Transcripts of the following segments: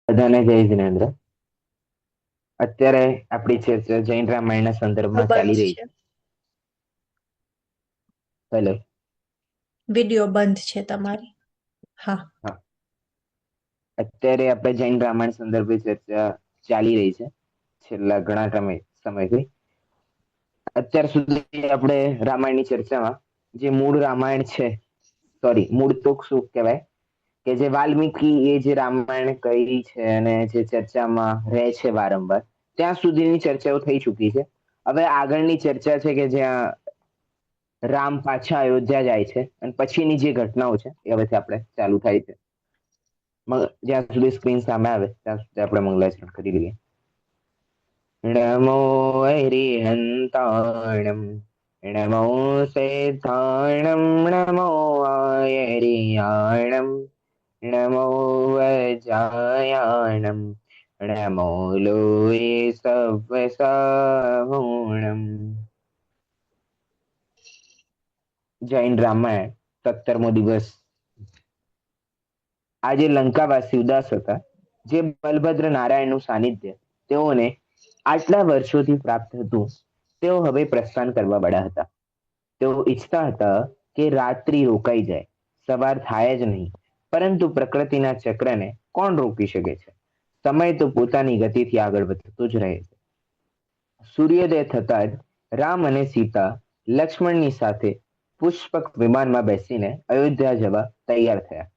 બધાને જય જિનેન્દ્ર. અત્યારે આપણી ચર્ચા જૈન રામાયણના સંદર્ભમાં બંધ ચાલી રહી છે. છે. હેલો. વિડિયો બંધ છે તમારી. હા. હા, અત્યારે આપણે જૈન રામાયણ સંદર્ભે ચર્ચા ચાલી રહી છે છેલ્લા ઘણા સમયથી. અત્યાર સુધી આપણે રામાયણની ચર્ચામાં જે મૂળ રામાયણ છે, સોરી મૂળ તો શું કહેવાય, કે જે વાલ્મીકી એ જે રામાયણ કરી છે અને જે ચર્ચામાં રહે છે વારંવાર, ત્યાં સુધીની ચર્ચાઓ થઈ ચૂકી છે. હવે આગળની ચર્ચા છે કે જ્યાં રામ પાછા અયોધ્યા જાય છે અને પછીની જે ઘટનાઓ છે એ હવેથી આપણે ચાલુ થાય છે. જ્યાં સુધી સ્ક્રીન સામે આવે ત્યાં સુધી આપણે મંગલાચરણ કરી લઈએ. નમો હરિહંતાણમ, નમો સેતાણમ, નમો આયરિયાણમ, નમો વજાયાણમ, નમો લોય સવ્ય. જૈન રામાયણ 17મો દિવસ. આજે લંકાવાસી ઉદાસ હતા. જે બલભદ્ર નારાયણનું સાનિધ્ય તેઓને આટલા વર્ષોથી પ્રાપ્ત હતું, તેઓ હવે પ્રસ્થાન કરવા વાળા હતા. તેઓ ઈચ્છતા હતા કે રાત્રિ રોકાઈ જાય, સવાર થાય જ નહીં. પરંતુ પ્રકૃતિના ચક્રને કોણ રોકી શકે છે? સમય તો પોતાની ગતિથી આગળ વધતો જ રહે છે. સૂર્યોદય થતા જ રામ અને સીતા લક્ષ્મણની સાથે પુષ્પક વિમાનમાં બેસીને અયોધ્યા જવા તૈયાર થયા.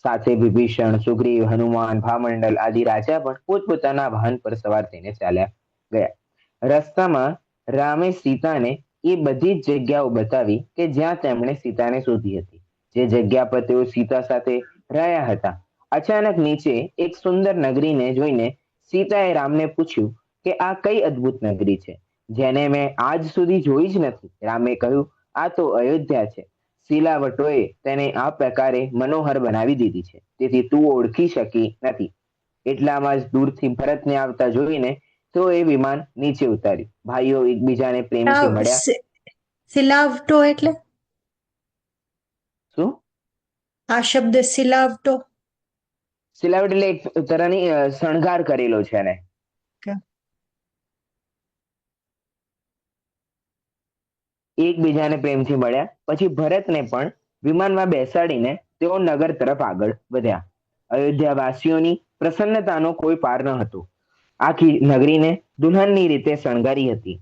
સાથે વિભીષણ, સુગ્રીવ, હનુમાન, ભામંડલ આદિ રાજા પણ પોતપોતાના વાહન પર સવાર થઈને ચાલ્યા ગયા. રસ્તામાં રામે સીતાને એ બધી જ જગ્યાઓ બતાવી કે જ્યાં તેમણે સીતાને શોધી હતી. જે જગ્યા પર તેઓ સીતા સાથે રહ્યા હતા. અચાનક નીચે એક સુંદર નગરીને જોઈને સીતાએ રામને પૂછ્યું કે આ કઈ અદ્ભુત નગરી છે, જેને મેં આજ સુધી જોઈ જ નથી. રામે કહ્યું, આ તો અયોધ્યા છે. શિલાવટોએ તેને આ પ્રકારે મનોહર બનાવી દીધી છે, તેથી તું ઓળખી શકી નથી. એટલામાં જ દૂરથી ભરતને આવતા જોઈને તો એ વિમાન નીચે ઉતાર્યું. ભાઈઓ એકબીજાને પ્રેમથી મળ્યા. સિલાવટો એટલે શું? આ શબ્દ સિલાવટો. સિલાવટ એટલે એક તરહની શણગાર કરેલો છે એને. કે એકબીજાને પ્રેમથી મળ્યા. પછી ભરતને પણ વિમાનમાં બેસાડીને તેઓ નગર તરફ આગળ વધ્યા. અયોધ્યા વાસીઓની પ્રસન્નતાનો કોઈ પાર ન હતો. આખી નગરીને દુલ્હનની રીતે શણગારી હતી.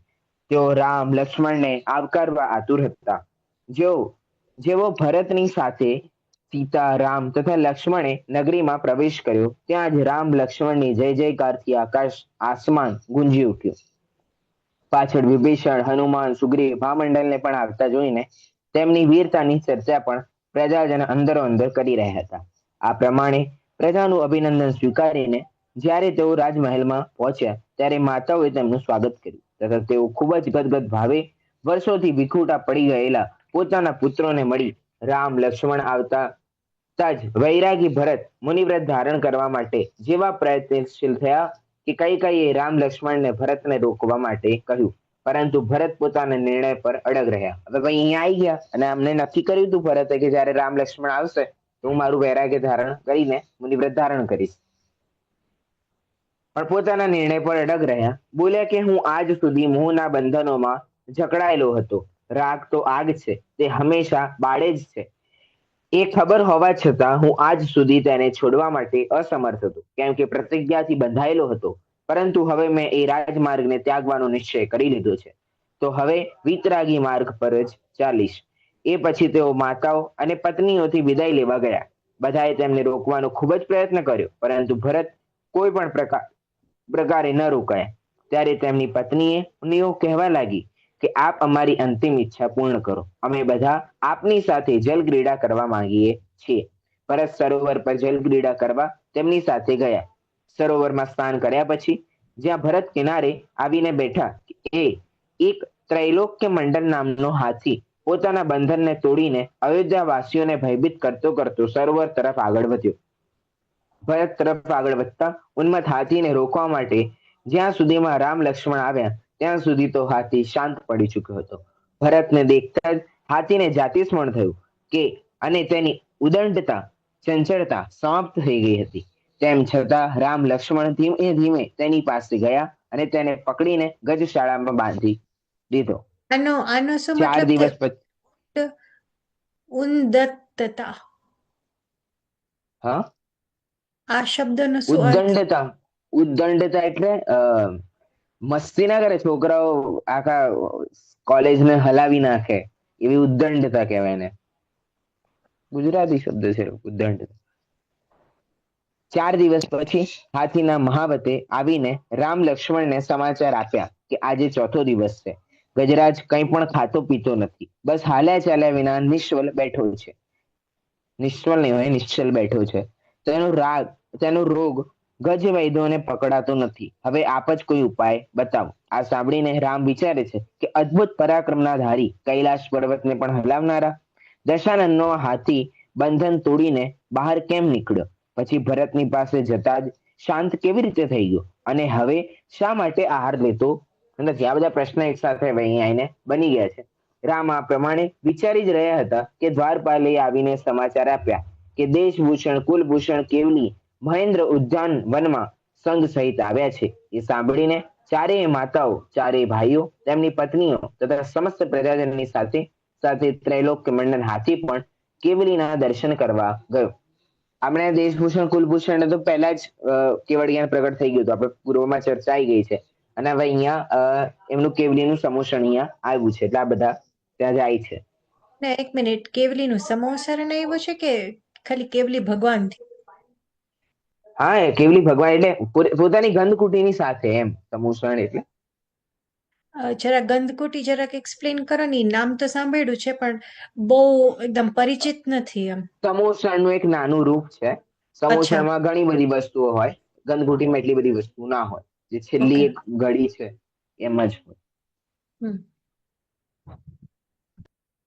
તેઓ રામ લક્ષ્મણને આવકારવા આતુર હતા. જેઓ જેવો ભરતની સાથે સીતા, રામ તથા લક્ષ્મણે નગરીમાં પ્રવેશ કર્યો, ત્યાં જ રામ લક્ષ્મણની જય જયકારથી આકાશ આસમાન ગુંજી ઉઠ્યું. પાછળ વિભીષણ, હનુમાન, સુગ્રીવ, ભામંડલને પણ આવતા જોઈને તેમની વીરતાની ચર્ચા પણ પ્રજાજન અંદરો અંદર કરી રહ્યા હતા. આ પ્રમાણે પ્રજાનું અભિનંદન સ્વીકારીને જ્યારે તેઓ રાજમહેલમાં પહોંચ્યા, ત્યારે માતાઓએ તેમનું સ્વાગત કર્યું તથા તેઓ ખૂબ જ ગદગદ ભાવે વર્ષોથી વિખૂટા પડી ગયેલા પોતાના પુત્રોને મળી રામ લક્ષ્મણ આવતા જ વૈરાગી ભરત મુનિવ્રત ધારણ કરવા માટે જેવા પ્રયત્નશીલ થયા કે કઈ કઈ રામ લક્ષ્મણને ભરતને રોકવા માટે કહ્યું, પરંતુ ભરત પોતાના નિર્ણય પર અડગ રહ્યા. હવે ભાઈ અહીંયા આવી ગયા અને અમને નક્કી કર્યું હતું ભરતે કે જયારે રામ લક્ષ્મણ આવશે તો હું મારું વૈરાગ્ય ધારણ કરીને મુનિવ્રત ધારણ કરીશ. પણ પોતાના નિર્ણય પર અડગ રહ્યા. બોલ્યા કે હું આજ સુધી મોહના બંધનોમાં જકડાયેલો હતો. રાગ તો આગ છે, તે હંમેશા બાળે જ છે. એ ખબર હોવા છતાં હું આજ સુધી તેને છોડવા માટે અસમર્થ હતો, કેમ કે પ્રતિજ્ઞાથી બંધાયેલો હતો. પરંતુ હવે મેં એ રાજમાર્ગને ત્યાગવાનો નિશ્ચય કરી લીધો છે, તો હવે વિતરાગી માર્ગ પર જ ચાલીશ. એ પછી તેઓ માતાઓ અને પત્નીઓથી વિદાય લેવા ગયા. બધાએ તેમને રોકવાનો ખૂબ જ પ્રયત્ન કર્યો, પરંતુ ભરત કોઈ પણ પ્રકારે ન રોકાયા. ત્યારે તેમની પત્નીઓ કહેવા લાગી કે આપ અમારી અંતિમ ઈચ્છા પૂર્ણ કરો. અમે બધા આપની સાથે જલ ક્રીડા કરવા માંગીએ છીએ. ભરત સરોવર પર જલ ક્રીડા કરવા તેમની સાથે ગયા. સરોવરમાં સ્નાન કર્યા પછી જ્યાં ભરત કિનારે આવીને બેઠા, એ એક ત્રૈલોક્ય મંડળ નામનો હાથી પોતાના બંધનને તોડીને અયોધ્યા વાસીઓને ભયભીત કરતો કરતો સરોવર તરફ આગળ વધ્યો. ભરત તરફ આગળ વધતા ઉન્મત્ત હાથીને રોકવા માટે જ્યાં સુધીમાં રામ લક્ષ્મણ આવ્યા ત્યાં સુધી તો હાથી શાંત પડી ચુક્યો હતો. ભરતને દેખતા જ હાથીને જાતિસ્મરણ થયું કે અને તેની ઉદંડતા ચંચળતા સમાપ્ત થઈ ગઈ હતી. તેમ છતાં રામ લક્ષ્મણ ધીમે ધીમે તેની પાસે ગયા અને તેને પકડીને ગજશાળામાં બાંધી દીધો. આનો આનો શું 4 મતલબ દિવસ પછી થયો? ઉન્દત્તતા, હા, આ શબ્દનો શું અર્થ? ઉદ્દંડતા. ઉદ્દંડતા એટલે મસ્તી ના કરે છોકરાઓ, આખા કોલેજને હલાવી નાખે, એવી ઉદ્દંડતા કહેવાય એને. ગુજરાતી શબ્દ છે ઉદ્દંડ. 4 દિવસ પછી હાથીના મહાવતે આવીને રામ લક્ષ્મણને સમાચાર આપ્યા કે આજે ચોથો દિવસ છે. ગજરાજ કંઈ પણ ખાતો પીતો નથી, બસ હાલ્યા ચાલ્યા વિના નિશ્ચલ બેઠો છે. નિશ્ચલ નહીં હોય, નિશ્ચલ બેઠો છે. તેનો રોગ ગજ વૈદ્યોને પકડાતો નથી. હવે આપ જ કોઈ ઉપાય બતાવો. આ સાંભળીને રામ વિચારે છે કે અદ્ભુત પરાક્રમના ધારી, કૈલાશ પર્વતને પણ હલાવનારા દશાનનનો હાથી બંધન તોડીને બહાર કેમ નીકળ્યો? પછી ભરતની પાસે જતા જ શાંત કેવી રીતે થઈ ગયો? અને હવે શા માટે આહાર લેતો નથી? આ બધા પ્રશ્ન એક સાથે અહીં આવીને બની ગયા છે. રામ આ પ્રમાણે વિચારી જ રહ્યા હતા કે દ્વારપાલે આવીને સમાચાર આપ્યા કે દેશભૂષણ કુલભૂષણ કેવલી મહેન્દ્ર ઉદ્યાન વનમાં સંઘ સહિત આવ્યા છે. એ સાંભળીને ચારેય માતાઓ, ચારેય ભાઈઓ, તેમની પત્નીઓ તથા સમસ્ત પ્રજાજનની સાથે સાથે ત્રૈલોક્ય મંડન હાથી પણ કેવલીના દર્શન કરવા ગયો. આપણે દેશભૂષણ કુલભૂષણ તો પહેલા જ કેવડિયાને પ્રગટ થઈ ગયું હતું, આપણે પૂર્વમાં ચર્ચા આવી ગઈ છે. અને હવે અહીંયા એમનું કેવલીનું સમોષણ અહીંયા આવ્યું છે, એટલે આ બધા ત્યાં જાય છે. ને એક મિનિટ, કેવલીનું સમોસરણ આવ્યું છે કે ખાલી કેવલી ભગવાનથી? હા, કેવલી ભગવાન એટલે પોતાની ગંધકુટીની સાથે એમ સમોષણ એટલે. જરા ગંધકુટી જરાક એક્સપ્લેન કરો ને. નામ તો સાંભળ્યું છે પણ બહુ એકદમ પરિચિત નથી એમ. સમોષણનું એક નાનું રૂપ છે. અચ્છા, સમોષણમાં ઘણી બધી વસ્તુઓ હોય, ગંધકુટીમાં એટલી બધી વસ્તુ ના હોય. જે છેલ્લી ઓકે. એક ઘડી છે એમ જ હોય. હમ.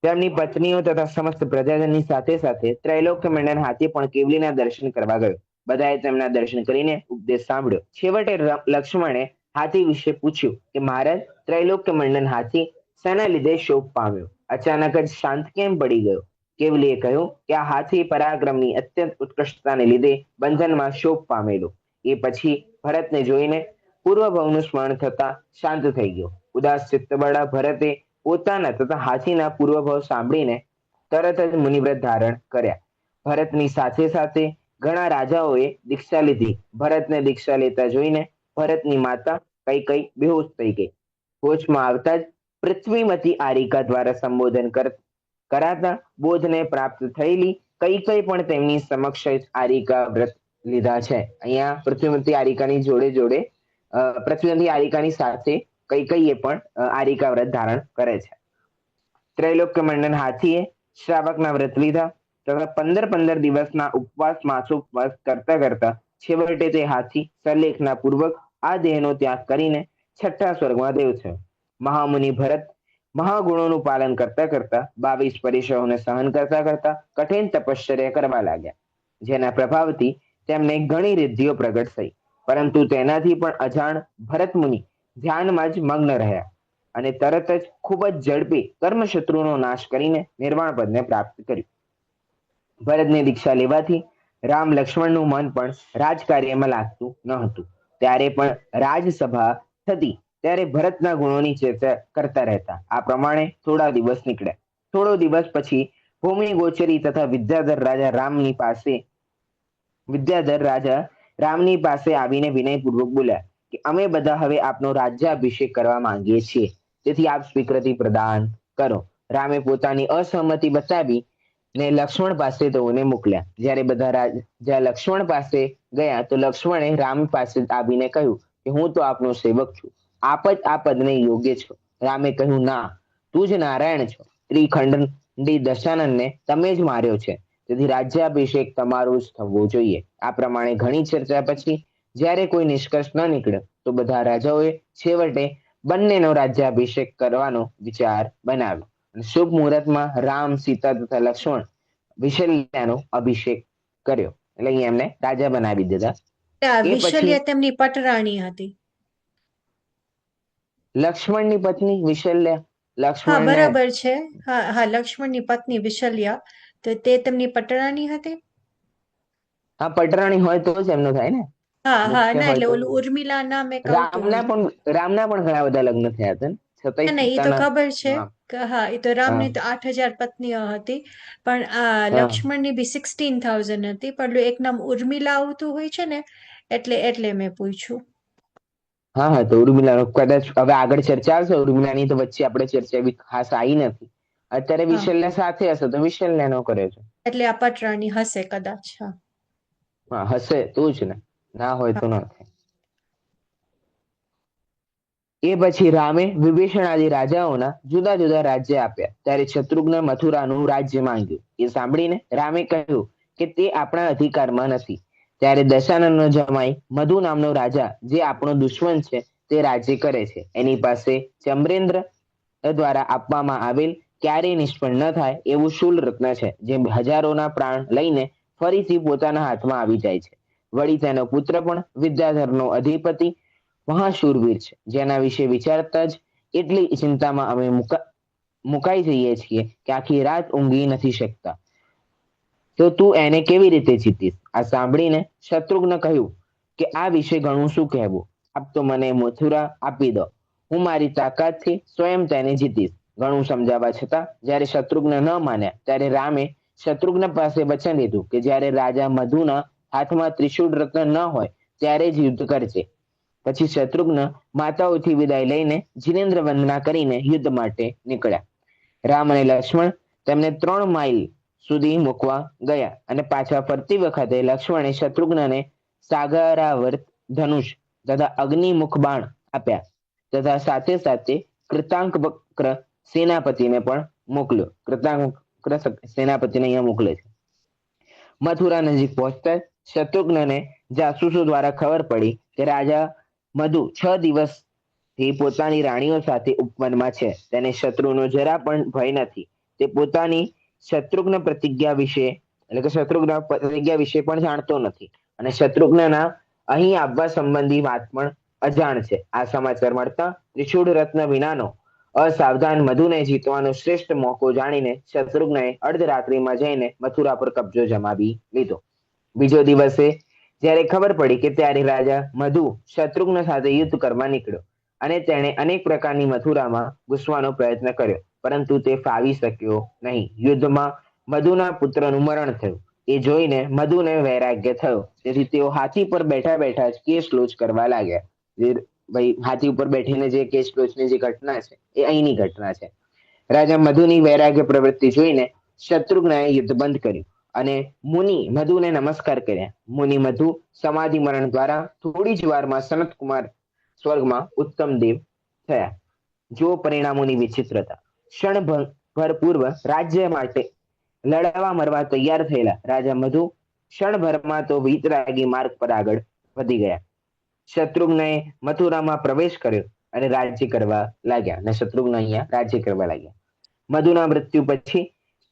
તેમની પત્નીઓ તથા સમસ્ત પ્રજાજનની સાથે સાથે ત્રૈલોક્ય મંડન હાથી પણ કેવલીના દર્શન કરવા ગયો. બધાએ તેમના દર્શન કરીને ઉપદેશ સાંભળ્યો. છેવટે લક્ષ્મણે હાથી વિશે પૂછ્યું કે મહારાજ, ત્રૈલોક્ય મંડન હાથી શેના લીધે શોક પામ્યો? અચાનક જ શાંત કેમ પડી ગયો? કેવલીએ કહ્યું કે આ હાથી પરાક્રમની અત્યંત ઉત્કૃષ્ટતાને લીધે બંધનમાં શોક પામેલો. એ પછી ભરતને જોઈને પૂર્વભવનું સ્મરણ થતા શાંત થઈ ગયો. ઉદાસ ચિત્તવાળા ભરતે પોતાના તથા હાથીના પૂર્વભાવ સાંભળીને તરત જ મુનિવ્રત ધારણ કર્યા. ભરતની સાથે સાથે ઘણા રાજાઓએ દીક્ષા લીધી. ભરતને દીક્ષા લેતા જોઈને ભરતની માતા કઈ બેહોશ થઈ ગઈ. હોશમાં આવતા જ પૃથ્વીમતી આરિકા દ્વારા સંબોધન કરાતા બોધને પ્રાપ્ત થયેલી કઈ પણ તેમની સમક્ષ આરિકા વ્રત લીધા છે. અહીંયા પૃથ્વીમતી આરિકાની જોડે જોડે પૃથ્વીમતી આરિકાની સાથે કઈ પણ આરિકા વ્રત ધારણ કરે છે. ત્રૈલોક્ય મંડન હાથીએ શ્રાવકના વ્રત લીધા તથા 15 દિવસના ઉપવાસ માસોપવાસ કરતા કરતા છેવટે તે હાથી સલ્લેખના પૂર્વક આ દેહનો ત્યાગ કરીને છઠ્ઠા સ્વર્ગમાં દેવ છે. મહામુનિ ભરત મહાગુણોનું પાલન કરતા કરતા 22 પરીક્ષાઓને સહન કરતા કરતા કઠિન તપશ્ચર્યા કરવા લાગ્યા, જેના પ્રભાવથી તેમને ઘણી રિદ્ધિઓ પ્રગટ થઈ. પરંતુ તેનાથી પણ અજાણ ભરત મુનિ ધ્યાનમાં જ મગ્ન રહ્યા અને તરત જ ખૂબ જ ઝડપી કર્મશત્રુનો નાશ કરીને નિર્વાણ પદને પ્રાપ્ત કર્યું. ભરતને દીક્ષા લેવાથી રામ લક્ષ્મણનું મન પણ રાજકાર્યમાં લાગતું ન હતું. ત્યારે પણ રાજસભા થતી ત્યારે ભરતના ગુણોની ચર્ચા કરતા રહેતા. આ પ્રમાણે થોડા દિવસ નીકળ્યા. થોડો દિવસ પછી ભૂમિ ગોચરી તથા વિદ્યાધર રાજા રામની પાસે આવીને વિનયપૂર્વક બોલ્યા કે અમે બધા હવે આપનો રાજ્યાભિષેક કરવા માંગીએ છીએ, તેથી આપ સ્વીકૃતિ પ્રદાન કરો. રામે પોતાની અસહમતિ બતાવી ને લક્ષ્મણ પાસે તેઓને મોકલ્યા. જ્યારે બધા રાજા લક્ષ્મણ પાસે ગયા તો લક્ષ્મણે રામ પાસે આવીને કહ્યું કે હું તો આપનો સેવક છું, આપ જ આ પદને યોગ્ય છો. રામે કહ્યું, ના, તું જ નારાયણ છો. ત્રિખંડી દશાનનને તમે જ માર્યો છે, તેથી રાજ્યાભિષેક તમારો જ થવો જોઈએ. આ પ્રમાણે ઘણી ચર્ચા પછી જ્યારે કોઈ નિષ્કર્ષ ન નીકળ્યો તો બધા રાજાઓએ છેવટે બંનેનો રાજ્યાભિષેક કરવાનો વિચાર બનાવ્યો. શુભ મુહૂર્તમાં રામ, સીતા તથા લક્ષ્મણ વિશલ્યાનો અભિષેક કર્યો. એટલે અહીંયા એમને રાજા બનાવી દીધા. એ પછી વિશલ્યા તેમની પટરાણી હતી. લક્ષ્મણની પત્ની વિશલ્યા. હા, લક્ષ્મણને બરાબર છે. હા હા, લક્ષ્મણની પત્ની વિશલ્યા, તો તે તેમની પટરાણી હતી. હા, પટરાણી હોય તો જ એમનો થાય ને, હા હા, મુખ્ય ના હોય એટલે તો. ઓલું ઉર્મિલા નામ એક આવતું રામના હોય. પણ રામના પણ ઘણા બધા લગ્ન થયા હતા ને, ના છતાંય ના, એ તો સીતાના. ખબર છે હા કે હા, એ તો હા રામની તો 8,000 પત્નીઓ હતી, પણ આ હા લક્ષ્મણની બી 16,000 હતી, પણ એક નામ ઉર્મિલા આવતું હોય છે ને, એટલે મેં પૂછ્યું. હા હા, તો ઉર્મિલાનો કદાચ હવે આગળ ચર્ચા આવશે ઉર્મિલાની, તો વચ્ચે આપણે ચર્ચા એવી ખાસ આવી નથી. અત્યારે હા, વિશલ્ય સાથે હશે તો વિશલ્યનો કરે છે. એટલે આ પટરાણી હશે કદાચ. હા હા, હશે તો જ ને, ના હોય હા. તો ના થાય. એ પછી રામે વિભીષણ આદિ રાજાઓના જુદા જુદા રાજ્ય આપ્યા. ત્યારે શત્રુઘ્ન મથુરાનું રાજ્ય માંગ્યું. એ સાંભળીને રામે કહ્યું કે તે આપણા અધિકારમાં નથી. ત્યારે દશાનનનો જમાઈ મધુ નામનો રાજા, જે આપણો દુશ્મન છે, તે રાજ્ય કરે છે. એની પાસે ચમ્રેન્દ્ર દ્વારા આપવામાં આવેલ ક્યારેય નિષ્ફળ ન થાય એવું શૂલ રત્ન છે, જે હજારોના પ્રાણ લઈને ફરીથી પોતાના હાથમાં આવી જાય છે. વળી તેનો પુત્ર પણ વિદ્યાધરનો અધિપતિ મહાશૂરવીર છે, જેના વિશે વિચારતા જ એટલી ચિંતામાં અમે મુકાઈ જઈએ છીએ કે આખી રાત ઊંઘી નથી શકતા. તો તું એને કેવી રીતે જીતીશ? આ સાંભળીને શત્રુઘ્ન કહ્યું કે આ વિશે ઘણું શું કહેવું. આપ તો મને મથુરા આપી દો, હું મારી તાકાતથી સ્વયં તેને જીતીશ. ઘણું સમજાવવા છતાં જ્યારે શત્રુઘ્ન ન માન્યા, ત્યારે રામે શત્રુઘ્ન પાસે વચન લીધું કે જ્યારે રાજા મધુના હાથમાં ત્રિશૂળ રત્ન ન હોય ત્યારે જ યુદ્ધ કરજે. પછી શત્રુઘ્ન માતાઓથી વિદાય લઈને જીનેન્દ્ર વંદના કરીને યુદ્ધ માટે નીકળ્યા. રામ અને લક્ષ્મણ તેમને 3 માઇલ સુધી મૂકવા ગયા, અને પાછા ફરતી વખતે લક્ષ્મણે શત્રુઘ્નને સાગરાવર્ત ધનુષ તથા અગ્નિમુખ બાણ આપ્યા, તથા સાથે સાથે કૃતાંકવક્ર સેનાપતિને પણ મોકલ્યો. કૃતાંકવક્ર સેનાપતિને અહીંયા મોકલે છે. મથુરા નજીક પહોંચતા શત્રુઘ્નને જાસૂસો દ્વારા ખબર પડી કે રાજા મધુ 6 દિવસથી પોતાની રાણીઓ સાથે ઉપવનમાં છે. તેને શત્રુનો જરા પણ ભય નથી. તે પોતાની શત્રુઘ્ન પ્રતિજ્ઞા વિશે એટલે કે શત્રુઘ્ન પ્રતિજ્ઞા વિશે પણ જાણતો નથી, અને શત્રુઘ્નના અહીં આવવા સંબંધી વાત પણ અજાણ છે. આ સમાચાર મળતા ત્રિશૂળ રત્ન વિનાનો અસાવધાન મધુને જીતવાનો શ્રેષ્ઠ મોકો જાણીને શત્રુઘ્નએ અર્ધરાત્રિમાં જઈને મથુરા પર કબજો જમાવી લીધો. બીજો દિવસે જ્યારે ખબર પડી કે ત્યારે રાજા મધુ શત્રુઘ્ન સાથે યુદ્ધ કરવા નીકળ્યો, અને તેણે અનેક પ્રકારની મથુરામાં ઘૂસવાનો પ્રયત્ન કર્યો, પરંતુ તે ફાવી શક્યો નહીં. યુદ્ધમાં મધુના પુત્રનું મરણ થયું. એ જોઈને મધુને વૈરાગ્ય થયો, તેથી તેઓ હાથી પર બેઠા બેઠા જ કેસલોચ કરવા લાગ્યા. જે ભાઈ હાથી ઉપર બેઠીને જે કેસલોચની જે ઘટના છે એ અહીંની ઘટના છે. રાજા મધુની વૈરાગ્ય પ્રવૃત્તિ જોઈને શત્રુઘ્નએ યુદ્ધ બંધ કર્યું અને મુનિ મધુને નમસ્કાર કર્યા. મુનિ મધુ સમાધિ મરણ દ્વારા થોડી જ વારમાં સનતકુમાર સ્વર્ગમાં ઉત્તમ દેવ થયા. જો પરિણામોની વિચિત્રતા. ક્ષણભર પૂર્વ રાજ્ય માટે લડવા મરવા તૈયાર થયેલા રાજા મધુ ક્ષણભરમાં તો વીતરાગી માર્ગ પર આગળ વધી ગયા. શત્રુઘ્નએ મથુરામાં પ્રવેશ કર્યો અને રાજ્ય કરવા લાગ્યા, અને શત્રુઘ્ન અહીંયા રાજ્ય કરવા લાગ્યા. મધુના મૃત્યુ પછી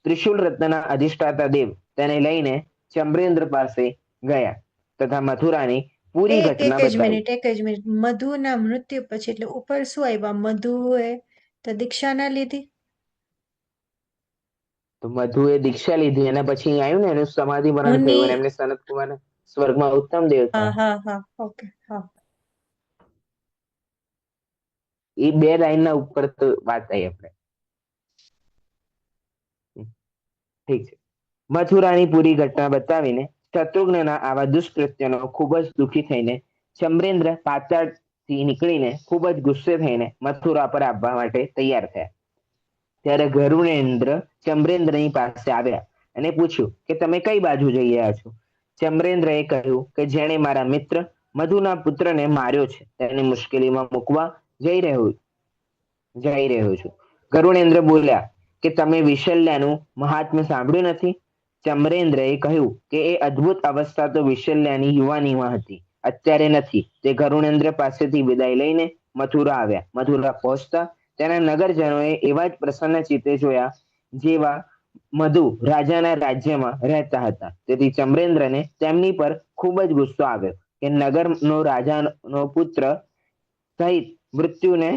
ત્રિશુલ રત્નના અધિષ્ઠાતા દેવ તેને લઈને ચમ્રેન્દ્ર પાસે ગયા તથા મથુરાની પૂરી ઘટના બતાવી. એક જ મિનિટ, મધુના મૃત્યુ પછી એટલે ઉપર શું આવ્યા? મધુએ તો દીક્ષા ના લીધી. તો મધુએ દીક્ષા લીધી, એના પછી આવ્યું ને એનું સમાધિ મરણ મુનિ. થયું અને એમને સનત કુમાર સ્વર્ગમાં ઉત્તમ દેવ હા થયા. હા હા, ઓકે હા. એ 2 લાઈનના ઉપર તો વાત થઈ આપણે. ઠીક છે. મથુરાની પૂરી ઘટના બતાવીને શત્રુઘ્નના આવા દુષ્કૃત્યનો ખૂબ જ દુઃખી થઈને ચમ્રેન્દ્ર પાતાળથી નીકળીને ખૂબ જ ગુસ્સે થઈને મથુરા પર આવવા માટે તૈયાર થયા. ત્યારે ગરુડેન્દ્ર ચમ્રેન્દ્રની પાસે આવ્યા અને પૂછ્યું કે તમે કઈ બાજુ જઈ રહ્યા છો. ચમ્રેન્દ્રએ કહ્યું કે જેણે મારા મિત્ર મધુના પુત્રને માર્યો છે તેને મુશ્કેલીમાં મૂકવા જઈ રહ્યો છું. ગરુડેન્દ્ર બોલ્યા કે તમે વિશલ્યાનું મહાત્મ્ય સાંભળ્યું નથી. ચમ્રેન્દ્રએ કહ્યું કે એ અદ્ભુત અવસ્થા તો વિશલ્યાની યુવાનીમાં હતી, અત્યારે નથી. તે ગરુડેન્દ્ર પાસેથી વિદાય લઈને મથુરા આવ્યા. મથુરા પહોંચતા તેના નગરજનોએ એવા જ પ્રસન્ન ચિત્તે જોયા જેવા મધુ રાજાના રાજ્યમાં રહેતા હતા. તેથી ચમ્રેન્દ્રને તેમની પર ખૂબ જ ગુસ્સો આવ્યો કે નગરનો રાજાનો પુત્ર સહિત મૃત્યુને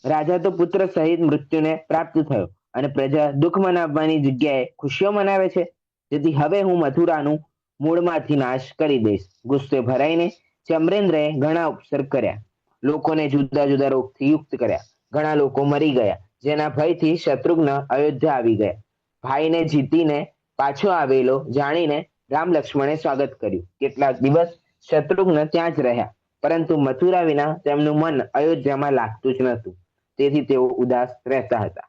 રાજા તો પુત્ર સહિત મૃત્યુને પ્રાપ્ત થયો, અને પ્રજા દુઃખ મનાવવાની જગ્યાએ ખુશીઓ મનાવે છે. તેથી હવે હું મથુરાનું મૂળમાંથી નાશ કરી દઈશ. ગુસ્સે ભરાઈને ચમરેન્દ્રએ ઘણા ઉપસર્ગ કર્યા, લોકોને જુદા જુદા રોગથી યુક્ત કર્યા. ઘણા લોકો મરી ગયા, જેના ભયથી શત્રુઘ્ન અયોધ્યા આવી ગયા. ભાઈને જીતીને પાછો આવેલો જાણીને રામ લક્ષ્મણે સ્વાગત કર્યું. કેટલાક દિવસ શત્રુઘ્ન ત્યાં જ રહ્યા, પરંતુ મથુરા વિના તેમનું મન અયોધ્યામાં લાગતું જ નહોતું. તેથી તેઓ ઉદાસ રહેતા હતા.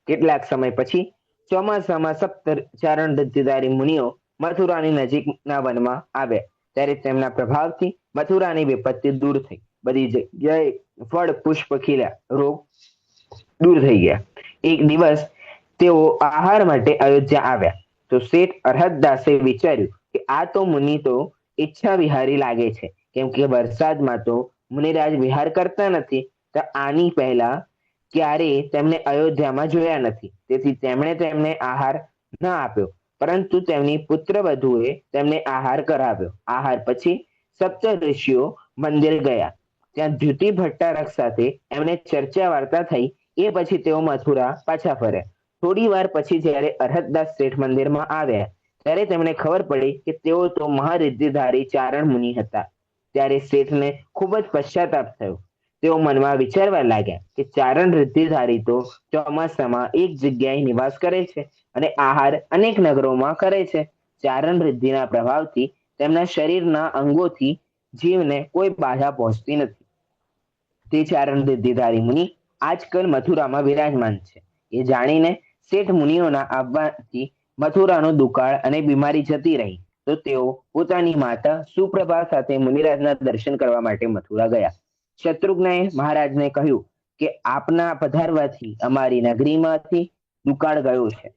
કેટલાક સમય પછી ચોમાસામાં ચારણ રિદ્ધિધારી મુનિઓ મથુરાની નજીકના વનમાં આવ્યા. ત્યારે તેમના પ્રભાવથી મથુરાની વિપત્તિ દૂર થઈ. બધી જગ્યાએ ફળ પુષ્પ ખીલ્યા, રોગ દૂર થઈ ગયા. એક દિવસ તેઓ આહાર માટે અયોધ્યા આવ્યા તો શેઠ અરહતદાસે વિચાર્યું કે આ તો મુનિ તો ઈચ્છા વિહારી લાગે છે, કેમ કે વરસાદમાં તો મુનિરાજ વિહાર કરતા નથી, તો આની પહેલા ક્યારેય તેમને અયોધ્યામાં જોયા નથી. તેથી તેમણે તેમને આહાર ન આપ્યો, પરંતુ તેમની પુત્રવધુએ તેમને આહાર કરાવ્યો. આહાર પછી સપ્ત ઋષિઓ મંદિર ગયા. ત્યાં ધ્યુતિ ભટ્ટારક સાથે એમને ચર્ચા વાર્તા થઈ. એ પછી તેઓ મથુરા પાછા ફર્યા. થોડી વાર પછી જ્યારે અરહતદાસ શેઠ મંદિરમાં આવ્યા ત્યારે તેમને ખબર પડી કે તેઓ તો મહારિદ્ધિધારી ચારણ મુનિ હતા. ત્યારે શેઠને ખૂબ જ પશ્ચાતાપ થયો. તેઓ મનમાં વિચારવા લાગ્યા કે ચારણ રિદ્ધિધારી તો ચોમાસામાં એક જગ્યાએ નિવાસ કરે છે અને આહાર અનેક નગરોમાં કરે છે. ચારણ રિદ્ધિના પ્રભાવથી તેમના શરીરના અંગોથી જીવને કોઈ બાધા પહોંચતી નથી. તે ચારણ રિદ્ધિધારી મુનિ આજકાલ મથુરામાં વિરાજમાન છે. એ જાણીને શેઠ મુનિઓના આવવાથી મથુરાનો દુકાળ અને બીમારી જતી રહી. તો તેઓ પોતાની માતા સુપ્રભા સાથે મુનિરાજના દર્શન કરવા માટે મથુરા ગયા. શત્રુઘ્નએ મહારાજને કહ્યું કે આપના પધારવાથી અમારી નગરીમાંથી દુકાળ ગયો છે,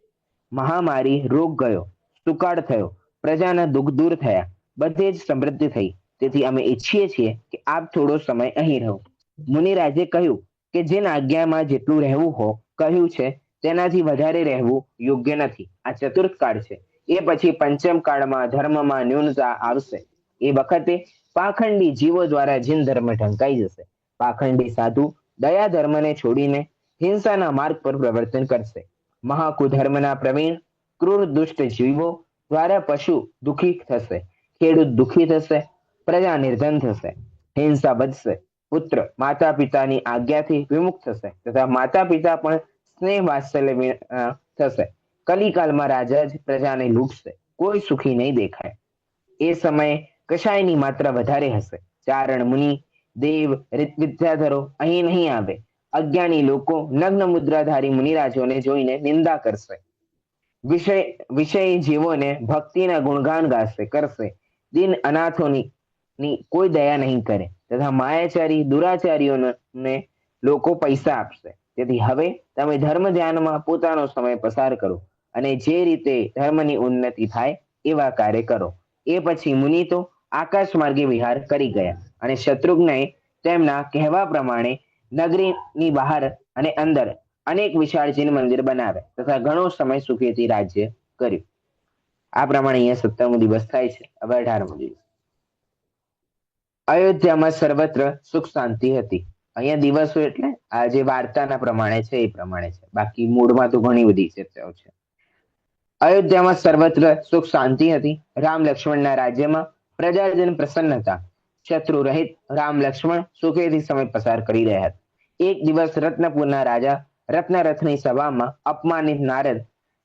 મહામારી રોગ ગયો, સુકાળ થયો, પ્રજાના દુઃખ દૂર થયા, બધે જ સમૃદ્ધિ થઈ. તેથી અમે ઈચ્છીએ છીએ કે આપ થોડો સમય અહીં રહો. મુનિરાજે કહ્યું કે જે આજ્ઞામાં જેટલું રહેવું કહ્યું છે તેનાથી વધારે રહેવું યોગ્ય નથી. આ ચતુર્થ કાળ છે, એ પછી પંચમ કાળમાં ધર્મમાં ન્યૂનતા આવશે. એ વખતે પાખંડી જીવો દ્વારા જીન ધર્મ ઢંકાઈ જશે. પાખંડી સાધુ દયા ધર્મને છોડીને હિંસાના માર્ગ પર પ્રવર્તન કરશે. મહાકુધર્મના પ્રવીણ ક્રૂર દુષ્ટ જીવો દ્વારા પશુ દુઃખી થશે, ખેડૂત દુઃખી થશે, પ્રજા નિર્ધન થશે, હિંસા વધશે, પુત્ર માતા પિતાની આજ્ઞાથી વિમુખ થશે તથા માતા પિતા પણ સ્નેહ વાત્સલ્ય થશે. કલિકાલમાં રાજા જ પ્રજાને લૂંટશે, કોઈ સુખી નહીં દેખાય. એ સમયે કશાયની માત્રા વધારે હશે. ચારણ મુનિ દેવ વિદ્યાધરો અહીં નહીં આવે. અજ્ઞાની લોકો નગ્ન મુદ્રાધારી મુનિરાજોને જોઈને નિંદા કરશે. વિષય જીવોને ભક્તિના ગુણગાન ગાશે કરશે. દિન અનાથોની કોઈ દયા નહીં કરે તથા માયાચારી દુરાચારીઓને લોકો પૈસા આપશે. તેથી હવે તમે ધર્મ ધ્યાનમાં પોતાનો સમય પસાર કરો અને જે રીતે ધર્મની ઉન્નતિ થાય એવા કાર્ય કરો. એ પછી મુનિ તો આકાશ માર્ગે વિહાર કરી ગયા અને શત્રુઘ્નએ તેમના કહેવા પ્રમાણે નગરીની બહાર અને અંદર અનેક વિશાળ ચીન મંદિર બનાવ્યા તથા ઘણો સમય સુખેથી રાજ્ય કર્યું. આ પ્રમાણે અહીંયા 17મો દિવસ થાય છે. હવે 18મો દિવસ. અયોધ્યામાં સર્વત્ર સુખ શાંતિ હતી. અહીંયા દિવસો એટલે આ જે વાર્તાના પ્રમાણે છે એ પ્રમાણે છે, બાકી મૂળમાં તો ઘણી બધી ચર્ચાઓ છે. અયોધ્યામાં સર્વત્ર સુખ શાંતિ હતી. રામ લક્ષ્મણના રાજ્યમાં પ્રજાજન પ્રસન્ન હતા. શત્રુ રહિત રામ લક્ષ્મણ સુખેથી સમય પસાર કરી રહ્યા હતા. એક દિવસ રત્નપુરના રાજા રત્નરથની સભામાં અપમાનિત નારદ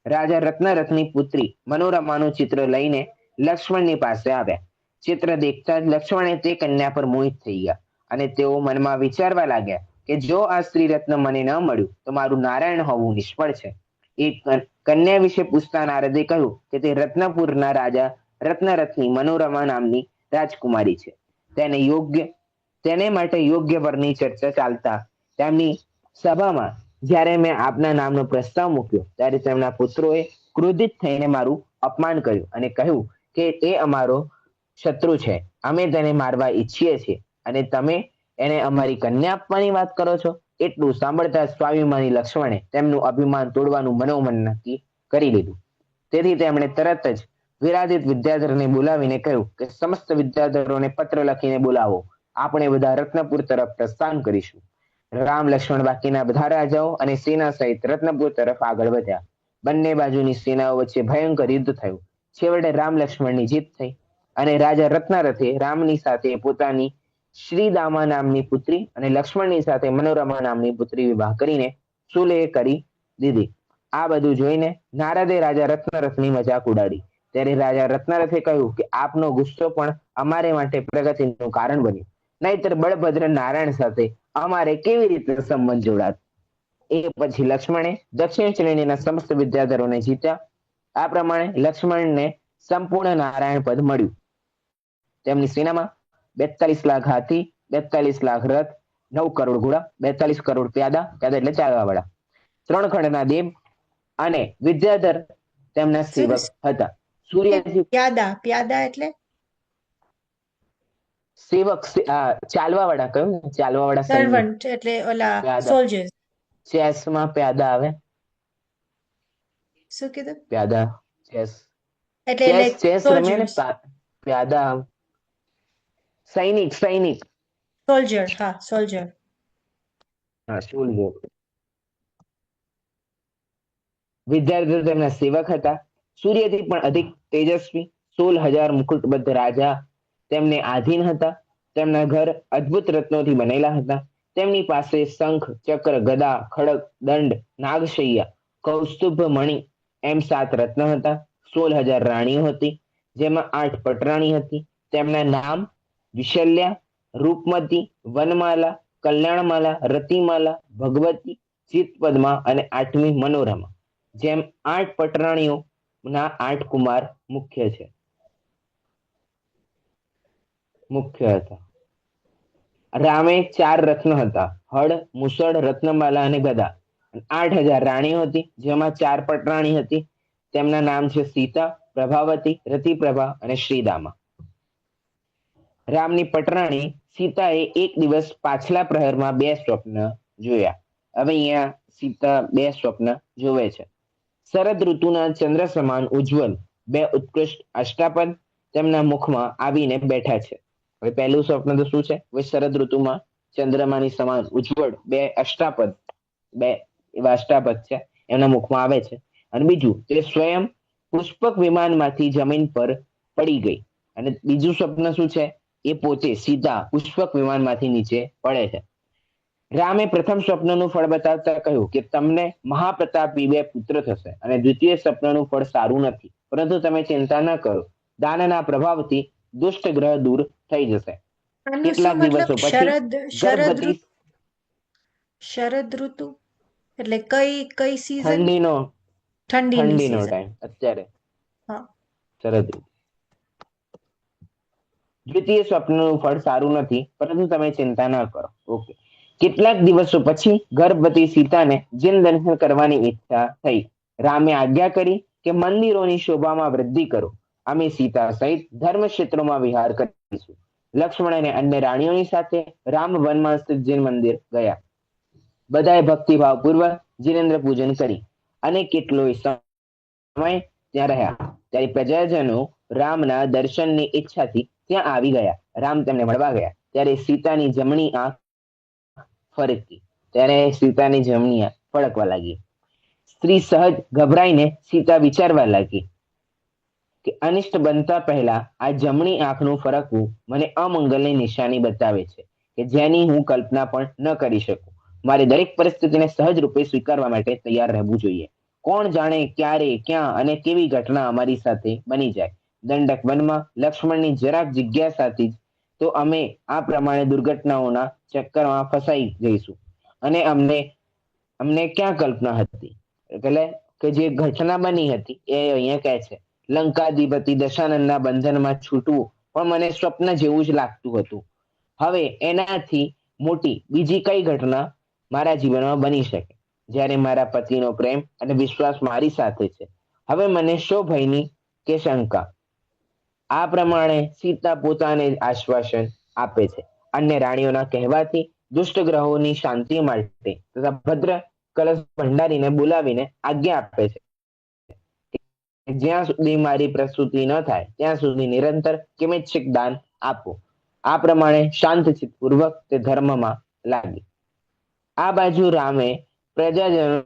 રાજા રત્નરથની પુત્રી મનોરમાનું ચિત્ર લઈને લક્ષ્મણની પાસે આવ્યા. ચિત્ર દેખતા જ લક્ષ્મણે તે કન્યા પર મોહિત થઈ ગયા અને તેઓ મનમાં વિચારવા લાગ્યા કે જો આ સ્ત્રી રત્ન મને ન મળ્યું તો મારું નારાયણ હોવું નિષ્ફળ છે. એક કન્યા વિશે પૂછતા નારદે કહ્યું કે તે રત્નપુરના રાજા રત્નરથની મનોરમા નામની રાજકુમારી છે. તેને માટે યોગ્ય વરની ચર્ચા ચાલતા તેમની સભામાં જ્યારે મેં આપના નામનો પ્રસ્તાવ મૂક્યો ત્યારે તેમના પુત્રોએ ક્રોધિત થઈને મારું અપમાન કર્યું અને કહ્યું કે તે અમારો શત્રુ છે, અમે તેને મારવા ઈચ્છીએ છીએ અને તમે એને અમારી કન્યા આપવાની વાત કરો છો. એટલું સાંભળતા સ્વાભિમાની લક્ષ્મણે તેમનું અભિમાન તોડવાનું મનોમન નક્કી કરી લીધું. તેથી તેમણે તરત જ વિરાજિત વિદ્યાધરને બોલાવીને કહ્યું કે સમસ્ત વિદ્યાધરોને પત્ર લખીને બોલાવો, આપણે બધા રત્નપુર તરફ પ્રસ્થાન કરીશું. રામ લક્ષ્મણ બાકીના બધા રાજાઓ અને સેના સહિત રત્નપુર તરફ આગળ વધ્યા. બંને બાજુની સેનાઓ વચ્ચે ભયંકર યુદ્ધ થયું. છેવટે રામ લક્ષ્મણની જીત થઈ અને રાજા રત્નારથે રામની સાથે પોતાની શ્રીદામા નામની પુત્રી અને લક્ષ્મણની સાથે મનોરમા નામની પુત્રી વિવાહ કરીને સુલેહ કરી દીધી. આ બધું જોઈને નારદે રાજા રત્નારથની મજાક ઉડાડી. ત્યારે રાજા રત્નારથે કહ્યું કે આપનો ગુસ્સો પણ અમારે માટે પ્રગતિનું કારણ બન્યું, નહીતર બળભદ્ર નારાયણ સાથે અમારે કેવી રીતે સંબંધ જોડાત. એ પછી લક્ષ્મણે દક્ષિણ શ્રેણીના સમસ્ત વિદ્યાધરોને જીત્યા. આ પ્રમાણે લક્ષ્મણને સંપૂર્ણ નારાયણ પદ મળ્યું. તેમની સેનામાં 42 લાખ હાથી, 42 લાખ રથ, 9 કરોડ ઘોડા, 42 કરોડ પ્યાદા, પ્યાદા એટલે ચાલવા વાળા, 3 ખંડના દેવ અને વિદ્યાધર તેમના સેવક હતા. સૂર્યથી પ્યાદા, પ્યાદા એટલે સેવક, ચાલવા વાળા, કહ્યું ને, ચાલવા વાળા સૈનિક. સર્વન્ટ એટલે ઓલા પ્યાદા, સોલ્જર્સ. ચેસમાં પ્યાદા આવે, શું કીધું? પ્યાદા, ચેસ, એટલે ચેસ ચેસ રમે ને, સોલ્જર્સ, પ્યાદા સૈનિક, સૈનિક. સોલ્જર, હા સોલ્જર. હા, શૂલભોગ. વિદ્યાર્થીઓ તેમના સેવક હતા. સૂર્યથી પણ અધિક તેજસ્વી 16,000 મુકુટબદ્ધ રાજા તેમને આધીન હતા. તેમના ઘર અદ્ભુત રત્નોથી બનેલા હતા. તેમની પાસે શંખ, ચક્ર, ગદા, ખડગ, દંડ, નાગશૈયા, કૌસ્તુભ મણિ એમ 7 રત્ન હતા. 16,000 રાણીઓ હતી, જેમાં 8 પટરાણી હતી. તેમના નામ વિશલ્યા, રૂપમતી, વનમાલા, કલ્યાણમાલા, રતિમાલા, ભગવતી, ચિત્તપદ્મા અને 8મી મનોરમા. જેમ 8 પટરાણીઓના 8 કુમાર મુખ્ય હતા. રામે 4 રત્ન હતા, હળ, મુસળ, રત્નમાલા અને ગદા. 8,000 રાણીઓ હતી, જેમાં 4 પટરાણી હતી. તેમના નામ છે સીતા, પ્રભાવતી, રતિપ્રભા અને શ્રીદામા. રામની પટરાણી સીતાએ એક દિવસ પાછલા પ્રહરમાં 2 સ્વપ્ન જોયા. હવે અહીંયા સીતા 2 સ્વપ્ન જોવે છે. શરદ ઋતુના ચંદ્ર સમાન ઉજ્જવલ 2 ઉત્કૃષ્ટ અષ્ટાપદ તેમના મુખમાં આવીને બેઠા છે. હવે પહેલું સ્વપ્ન તો શું છે? શરદ ઋતુમાં ચંદ્રમાની સમાન ઉજ્જવળ 2 અષ્ટાપદ, 2 એવા અષ્ટાપદ છે, એના મુખમાં આવે છે. અને બીજું, તે સ્વયં પુષ્પક વિમાનમાંથી જમીન પર પડી ગઈ. અને બીજું સ્વપ્ન શું છે? એ પોતે સીધા પુષ્પક વિમાનમાંથી નીચે પડે છે. રામે પ્રથમ સ્વપ્નનું ફળ બતાવતા કહ્યું કે તમને મહાપ્રતાપી 2 પુત્ર થશે અને દ્વિતીય સ્વપ્નનું ફળ સારું નથી, પરંતુ તમે ચિંતા ન કરો, દાનના પ્રભાવથી દુષ્ટ ગ્રહ દૂર થઈ જશે. આનું શું કેટલાક મતલબ? દિવસો પછી શરદ, શરદ ગર્ભવતી, ઋતુ, શરદ ઋતુ એટલે કઈ સીઝન? ઠંડીનો ઠંડીની ઠંડીનો સીઝન. ટાઈમ અત્યારે હા. શરદ ઋતુ. દ્વિતીય સ્વપ્નનું ફળ સારું નથી, પરંતુ તમે ચિંતા ન કરો. ઓકે. કેટલાક દિવસો પછી ગર્ભવતી સીતાને જીન દર્શન કરવાની ઈચ્છા થઈ. રામે આજ્ઞા કરી કે મંદિરોની શોભામાં વૃદ્ધિ કરો. અમે સીતા સહિત ધર્મ ક્ષેત્રોમાં વિહાર કરીશું. લક્ષ્મણ અને અન્ય રાણીઓની સાથે રામ વનમાં સ્થિત જીન મંદિર ગયા. બધાએ ભક્તિભાવપૂર્વક જીનેન્દ્ર પૂજન કરી અને કેટલોય સમય ત્યાં રહ્યા. ત્યારે પ્રજાજનો રામના દર્શનની ઈચ્છાથી ત્યાં આવી ગયા. રામ તેમને મળવા ગયા. ત્યારે સીતાની જમણી આંખ ફરકી. ત્યારે સીતાની જમણી આંખ ફડકવા લાગી. સ્ત્રી સહજ ગભરાઈને સીતા વિચારવા લાગી કે અનિષ્ટ બનતા પહેલા આ જમણી આંખનું ફરકવું મને અમંગલની નિશાની બતાવે છે કે જેની હું કલ્પના પણ ન કરી શકું. મારે દરેક પરિસ્થિતિને સહજ રૂપે સ્વીકારવા માટે તૈયાર રહેવું જોઈએ. કોણ જાણે ક્યારે, ક્યાં અને કેવી ઘટના અમારી સાથે બની જાય. દંડક વનમાં લક્ષ્મણની જરાક જિજ્ઞાસાથી જ તો અમે આ પ્રમાણે દુર્ઘટનાઓના ચક્કરમાં ફસાઈ જઈશું. અને અમને ક્યાં કલ્પના હતી? એટલે કે જે ઘટના બની હતી એ અહીંયા કહે છે, લંકાધિપતિ દશાનંદના બંધનમાં છૂટવું પણ મને સ્વપ્ન જેવું જ લાગતું હતું. હવે એનાથી મોટી બીજી કઈ ઘટના મારા જીવનમાં બની શકે, જ્યારે મારા પતિનો પ્રેમ અને વિશ્વાસ મારી સાથે છે. હવે મને શો ભયની કે શંકા? આ પ્રમાણે સીતા પોતાને આશ્વાસન આપે છે. અન્ય રાણીઓના કહેવાથી દુષ્ટ ગ્રહોની શાંતિ માટે તથા ભદ્ર કલશ ભંડારીને બોલાવીને આજ્ઞા આપે છે કે જ્યાં સુધી મારી પ્રસૂતિ ન થાય ત્યાં સુધી નિરંતર કિમિચ્છિક દાન આપો. આ પ્રમાણે શાંતચિત્તપૂર્વક તે ધર્મમાં લાગી. આ બાજુ રામે પ્રજાજનો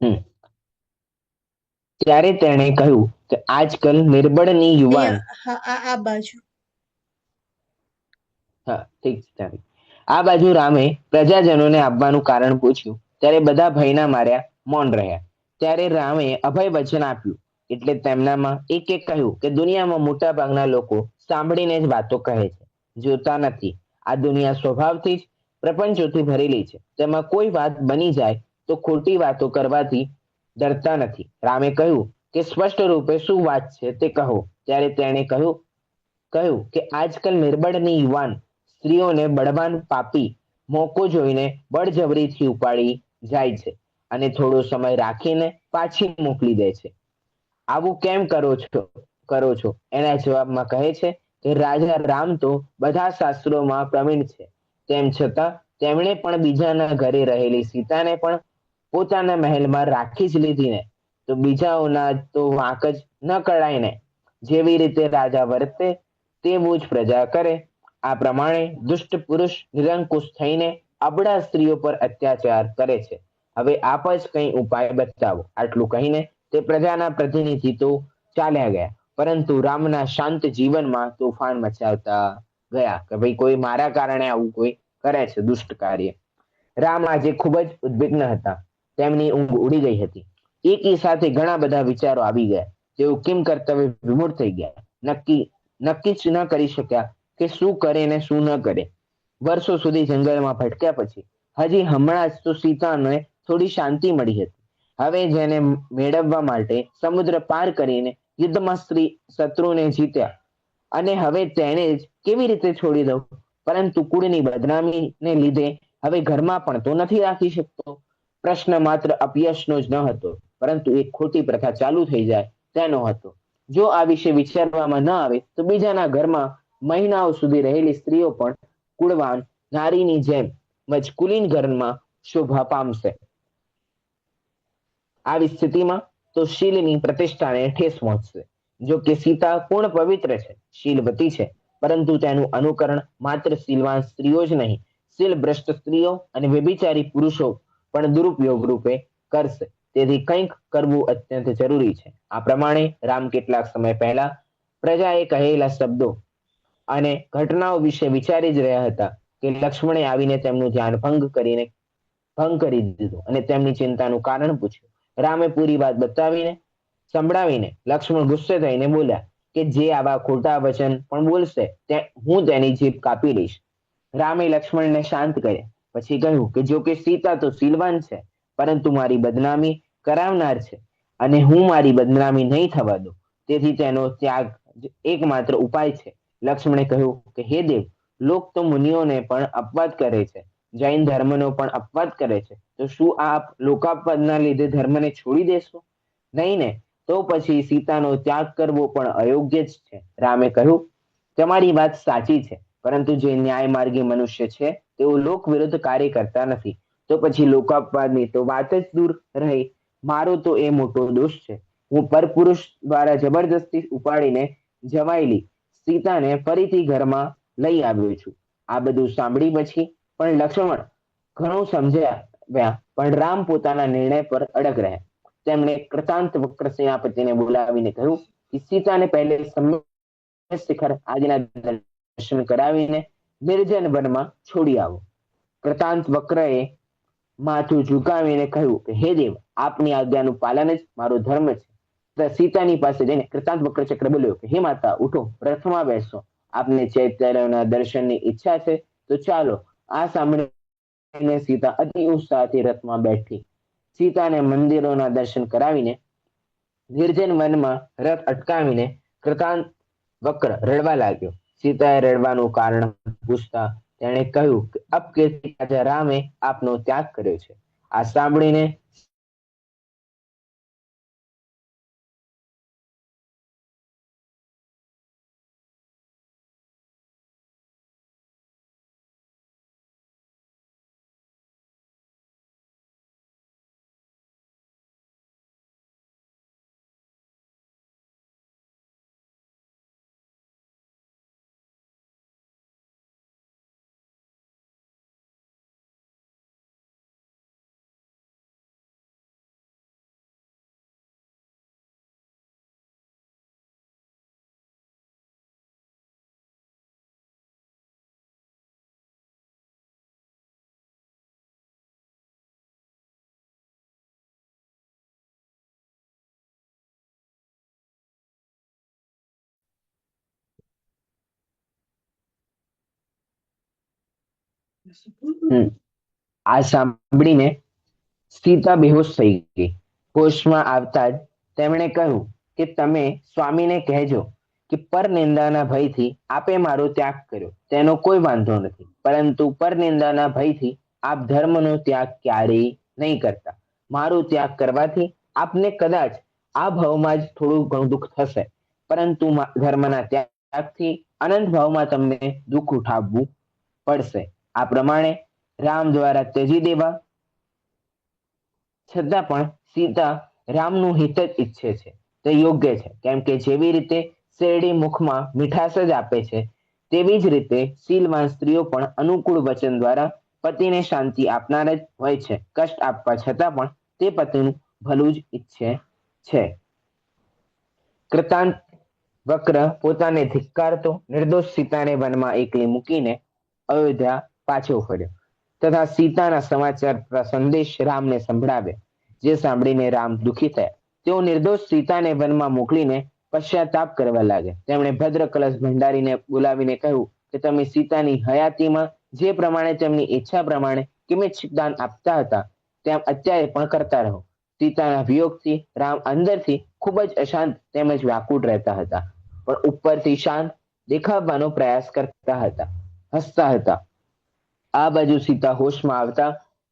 હમ ત્યારે તેણે કહ્યું કે આજકાલ નિર્બળની યુવાન. અહીંયા હા આ બાજુ. હા ઠીક છે ચાલો. આ બાજુ રામે પ્રજાજનોને આવવાનું કારણ પૂછ્યું ત્યારે બધા ભયના માર્યા મૌન રહ્યા. ત્યારે રામે અભય વચન આપ્યું. એટલે તેમનામાં એક એક કહ્યું કે દુનિયામાં મોટા ભાગના લોકો સાંભળીને જ વાતો કહે છે, જોતા નથી. આ દુનિયા સ્વભાવથી જ પ્રપંચોથી ભરેલી છે. તેમાં કોઈ વાત બની જાય તો ખોટી વાતો કરવાથી ડરતા નથી. રામે કહ્યું કે સ્પષ્ટ રૂપે શું વાત છે તે કહો. ત્યારે તેણે કહ્યું કે આજકાલ નિર્બળની યુવાન સ્ત્રીઓને બળવાન પાપી મોકો જોઈને બળજબરીથી ઉપાડી જાય છે અને થોડો સમય રાખીને પાછી મોકલી દે છે. આવું કેમ કરો છો? એના જવાબમાં કહે છે કે રાજા રામ તો બધા શાસ્ત્રોમાં પ્રવીણ છે, તેમ છતાં તેમણે પણ બીજાના ઘરે રહેલી સીતાને પણ પોતાના મહેલમાં રાખી જ લીધી ને, તો બીજાઓના તો વાંક જ ન કળાય ને. જેવી રીતે રાજા વર્તે તેવું જ પ્રજા કરે. આ પ્રમાણે દુષ્ટ પુરુષ નિરંકુશ થઈને અબળા સ્ત્રીઓ પર અત્યાચાર કરે છે. હવે આપ જ કંઈ ઉપાય બતાવો. આટલું કહીને તે પ્રજાના પ્રતિનિધિ તો ચાલ્યા ગયા, પરંતુ રામના શાંત જીવનમાં તોફાન મચાવતા ગયા કે ભાઈ કોઈ મારા કારણે આવું કોઈ કરે છે દુષ્ટ કાર્ય. રામ આજે ખૂબ જ ઉદ્વિગ્ન હતા. તેમની ઊંઘ ઉડી ગઈ હતી. એકી સાથે ઘણા બધા વિચારો આવી ગયા. તેઓ કેમ કર્તવ્ય વિમૂઢ થઈ ગયા. નક્કી જ ન કરી શક્યા કે શું કરે ને શું ન કરે. વર્ષો સુધી જંગલમાં ભટક્યા પછી હજી હમણાં જ તો સીતાને થોડી શાંતિ મળી હતી. હવે જેને મેળવવા માટે સમુદ્ર પાર કરીને યુદ્ધમાં શત્રુને જીત્યા, અને હવે તેને જ કેવી રીતે છોડી દઉં? પરંતુ કુળની બદનામીને લીધે હવે ઘરમાં પણ તો નથી રાખી શકતો. પ્રશ્ન માત્ર અપયશનો જ ન હતો, પરંતુ એક ખોટી પ્રથા ચાલુ થઈ જાય તેનો હતો. જો આ વિશે વિચારવામાં ન આવે તો બીજાના ઘરમાં મહિનાઓ સુધી રહેલી સ્ત્રીઓ પણ કુળવાન નારીની જેમ મજકુલીન ઘરમાં શોભા પામશે. આવી સ્થિતિમાં તો શીલની પ્રતિષ્ઠાને ઠેસ પહોંચશે. જો કે સીતા પૂર્ણ પવિત્ર છે, શીલવતી છે, પરંતુ તેનું અનુકરણ માત્ર શીલવાન સ્ત્રીઓ જ નહીં, શીલ ભ્રષ્ટ સ્ત્રીઓ અને વ્યભિચારી પુરુષો પણ દુરુપયોગ રૂપે કરશે. તેથી કંઈક કરવું અત્યંત જરૂરી છે. આ પ્રમાણે રામ કેટલાક સમય પહેલા પ્રજાએ કહેલા શબ્દો અને ઘટનાઓ વિશે વિચારી જ રહ્યા હતા કે લક્ષ્મણે આવીને તેમનું ધ્યાન ભંગ કરી દીધું અને તેમની ચિંતાનું કારણ પૂછ્યું. રામે પૂરી વાત સંભળાવીને લક્ષ્મણ ગુસ્સે થઈને બોલ્યા કે જે આવા ખોટા વચન પણ બોલશે હું તેની જીભ કાપી લઈશ. રામે લક્ષ્મણને શાંત કર્યા. પછી કહ્યું કે જો કે સીતા તો શીલવાન છે, પરંતુ મારી બદનામી કરાવનાર છે, અને હું મારી બદનામી નહીં થવા દઉં. તેથી તેનો ત્યાગ એકમાત્ર ઉપાય છે. લક્ષ્મણે કહ્યું કે હે દેવ, લોક તો મુનિઓને પણ અપવાદ કરે છે, જૈન ધર્મનો પણ અપવાદ કરે છે, તો શું આપ લોકાપવાદના લીધે ધર્મને છોડી દેશો? નહીં ને, તો પછી સીતાનો ત્યાગ કરવો પણ અયોગ્ય જ છે. રામે કહ્યું, તમારી વાત સાચી છે, પરંતુ જે ન્યાયમાર્ગી મનુષ્ય છે તેઓ લોક વિરુદ્ધ કાર્ય કરતા નથી. તો પછી લોકાપવાદની તો વાત જ દૂર રહી. મારો તો એ મોટો દોષ છે. હું પરપુરુષ દ્વારા જબરદસ્તી ઉપાડીને જવાયેલી સીતાને ફરીથી ઘરમાં લઈ આવ્યો છું. આ બધું સાંભળી પછી પણ લક્ષ્મણ ઘણું સમજ્યા, પણ રામ પોતાના નિર્ણય પર અડગ રહ્યા. તેમણે કૃતાંત વક્ર સેનાપતિને બોલાવીને કહ્યું કે સીતાને પહેલે શિખર આદિના દર્શન કરાવીને નિર્જન વનમાં છોડી આવો. કૃતાંત વક્રએ માથું ઝુકાવીને કહ્યું કે હે દેવ, આપની આજ્ઞાનું પાલન જ મારો ધર્મ છે. સીતાની પાસે જઈને કૃતાંત વક્ર ચક્ર બોલ્યો કે હે માતા, ઉઠો, રથમાં બેસો. આપને ચૈત્યના દર્શનની ઈચ્છા છે તો ચાલો. આ સાંભળીને સીતા અતિ ઉત્સાહથી રથમાં બેઠી. સીતાને મંદિરોના દર્શન કરાવીને નિર્જન વનમાં રથ અટકાવીને કૃતાંત વક્ર રડવા લાગ્યો. સીતાએ રડવાનું કારણ પૂછતા તેણે કહ્યું કે અપકીર્તિ રાજા રામે આપનો ત્યાગ કર્યો છે. આ સાંભળીને હમ આ સાંભળીને સીતા બેહોશ થઈ ગઈ. હોશમાં આવતા જ તેમણે કહ્યું કે તમે સ્વામીને કહેજો કે પરનિંદાના ભયથી આપે મારો ત્યાગ કર્યો તેનો કોઈ વાંધો નથી, પરંતુ પરનિંદાના ભયથી આપ ધર્મનો ત્યાગ ક્યારેય નહીં કરતા. મારો ત્યાગ કરવાથી આપને કદાચ આ ભાવમાં જ થોડું ઘણું દુઃખ થશે, પરંતુ ધર્મના ત્યાગથી અનંત ભાવમાં તમને દુઃખ ઉઠાવવું પડશે. આ પ્રમાણે રામ દ્વારા ત્યજી દેવા છતાં પણ સીતા રામનું હિત જ ઈચ્છે છે. તે યોગ્ય છે, કેમ કે જેવી રીતે શેરડી મુખમાં મીઠાશ જ આપે છે, તેવી જ રીતે શીલવાન સ્ત્રીઓ પણ અનુકૂળ વચન દ્વારા પતિને શાંતિ આપનાર જ હોય છે. કષ્ટ આપવા છતાં પણ તે પતિનું ભલું જ ઈચ્છે છે. કૃતાંત વક્ર પોતાને ધિક્કારતો નિર્દોષ સીતાને વનમાં એકલી મૂકીને અયોધ્યા પાછો ફર્યો તથા સીતાના સમાચાર સંદેશ રામને સંભળાવ્યા. જે સાંભળીને રામ દુઃખી થયા. તેઓ નિર્દોષ સીતાને વનમાં મોકલીને પશ્ચાતાપ કરવા લાગ્યા. તેમણે ભદ્ર કલશ ભંડારીને બોલાવીને કહ્યું કે તમે સીતાની હયાતીમાં જે પ્રમાણે તેમની ઈચ્છા પ્રમાણે કિમિત દાન આપતા હતા તેમ અત્યારે પણ કરતા રહો. સીતાના વિયોગથી રામ અંદરથી ખૂબ જ અશાંત તેમજ વ્યાકુળ રહેતા હતા, પણ ઉપરથી શાંત દેખાવવાનો પ્રયાસ કરતા હતા, હસતા હતા. આ બાજુ સીતા હોશમાં આવતા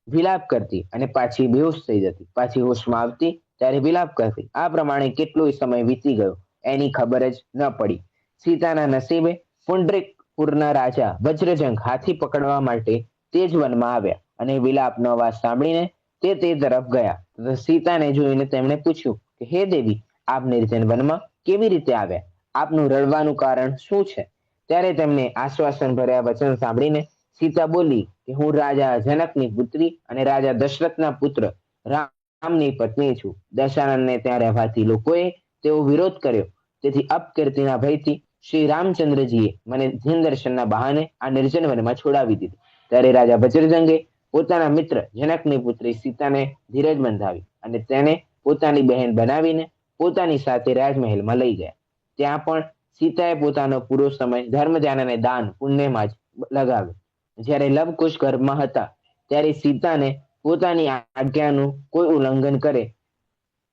વિલાપ કરતી અને પાછી બેહોશ થઈ જતી, પાછી હોશમાં આવતી ત્યારે વિલાપ કરતી. આ પ્રમાણે કેટલો સમય વીતી ગયો એની ખબર જ ન પડી. સીતાના નસીબે પુંડરીકપુરના રાજા વજ્રજંગ હાથી પકડવા માટે તે જ વનમાં આવ્યા અને વિલાપનો અવાજ સાંભળીને તે તરફ ગયા. સીતાને જોઈને તેમણે પૂછ્યું કે હે દેવી, આપ નિર્જન વનમાં કેવી રીતે આવ્યા? આપનું રડવાનું કારણ શું છે? ત્યારે તેમને આશ્વાસન ભર્યા વચન સાંભળીને સીતા બોલી કે હું રાજા જનકની પુત્રી અને રાજા દશરથના પુત્ર રામની પત્ની છું. દશાનંદને ત્યાં રહેવાથી લોકોએ તેઓ વિરોધ કર્યો, તેથી અપકીર્તિના ભયથી શ્રી રામચંદ્રજીએ મને જીન દર્શનના બહાને આ નિર્જન વનમાં છોડાવી દીધી. ત્યારે રાજા વજ્રજંગે પોતાના મિત્ર જનકની પુત્રી સીતાને ધીરજ બંધાવી અને તેને પોતાની બહેન બનાવીને પોતાની સાથે રાજમહેલમાં લઈ ગયા. ત્યાં પણ સીતાએ પોતાનો પૂરો સમય ધર્મ ધ્યાન અને દાન પુણ્યમાં જ લગાવ્યો. જ્યારે લવકુશ ગર્ભમાં હતા ત્યારે સીતાને પોતાની આજ્ઞાનું કોઈ ઉલ્લંઘન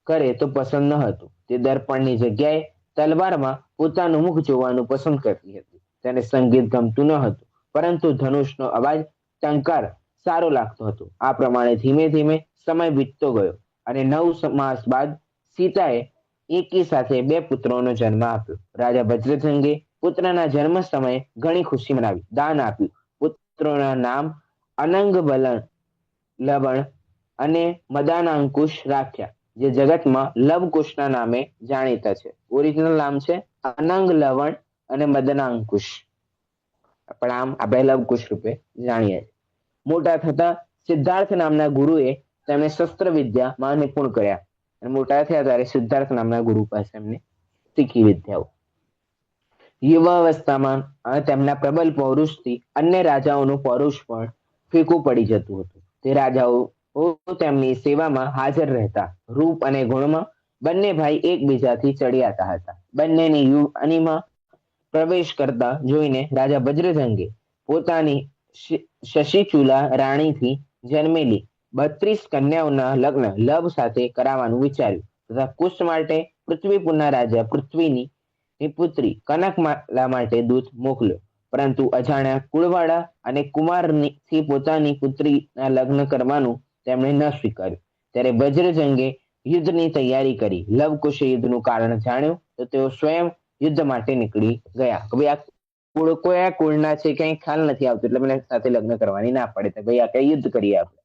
કરે તો પસંદ ન હતું. તે દર્પણની જગ્યાએ તલવારમાં પોતાનું મુખ જોવાનું પસંદ કરતી હતી. તેને સંગીત ગમતું ન હતું, પરંતુ ધનુષનો અવાજ ટંકાર સારો લાગતો હતો. આ પ્રમાણે ધીમે ધીમે સમય વીતતો ગયો અને 9 માસ બાદ સીતાએ એકી સાથે 2 પુત્રોનો જન્મ આપ્યો. રાજા વજ્રજંગે પુત્રના જન્મ સમયે ઘણી ખુશી મનાવી, દાન આપ્યું. પુત્રોના નામ અનંગ લવણ અને મદાનાંકુશ રાખ્યા, જે જગતમાં લવકુશના નામે જાણીતા છે. ઓરિજિનલ નામ છે અનંગ લવણ અને મદનાંકુશ, પણ આમ આપણે લવકુશ રૂપે જાણીએ છીએ. મોટા થતા સિદ્ધાર્થ નામના ગુરુએ તેમને શસ્ત્ર વિદ્યામાં નિપુણ કર્યા અને મોટા થયા ત્યારે સિદ્ધાર્થ નામના ગુરુ પાસે એમને શીખી વિદ્યાઓ. યુવાવસ્થામાં તેમના પ્રબલ પૌરુષથી અન્ય રાજાઓનું પૌરુષ પણ ફીકું પડી જતું હતું. તે રાજાઓ તેમની સેવામાં હાજર રહેતા. રૂપ અને ગુણમાં બંને ભાઈ એકબીજાથી ચડિયાતા હતા. બંનેની યુવાનીમાં પ્રવેશ કરતા જોઈને રાજા વજ્રજંગે પોતાની શશિચૂલા રાણીથી જન્મેલી 32 કન્યાઓના લગ્ન લવ સાથે કરાવવાનું વિચાર્યું તથા કુશ માટે પૃથ્વીપુરના રાજા પૃથ્વીની પુત્રી કનકમાલા માટે દૂત મોકલ્યો, પરંતુ અજાણ્યા કુળવાળા અને કુમારથી પોતાની પુત્રીના લગ્ન કરવાનું તેમણે ન સ્વીકાર્યું. ત્યારે વજ્રજંગે યુદ્ધની તૈયારી કરી. લવકુશે યુદ્ધનું કારણ જાણ્યું તો તેઓ સ્વયં યુદ્ધ માટે નીકળી ગયા. ભાઈ આ કુળ કયા કુળના છે કઈ ખ્યાલ નથી આવતો, એટલે મને સાથે લગ્ન કરવાની ના પડે. ભાઈ આ કઈ યુદ્ધ કરીએ આપણે.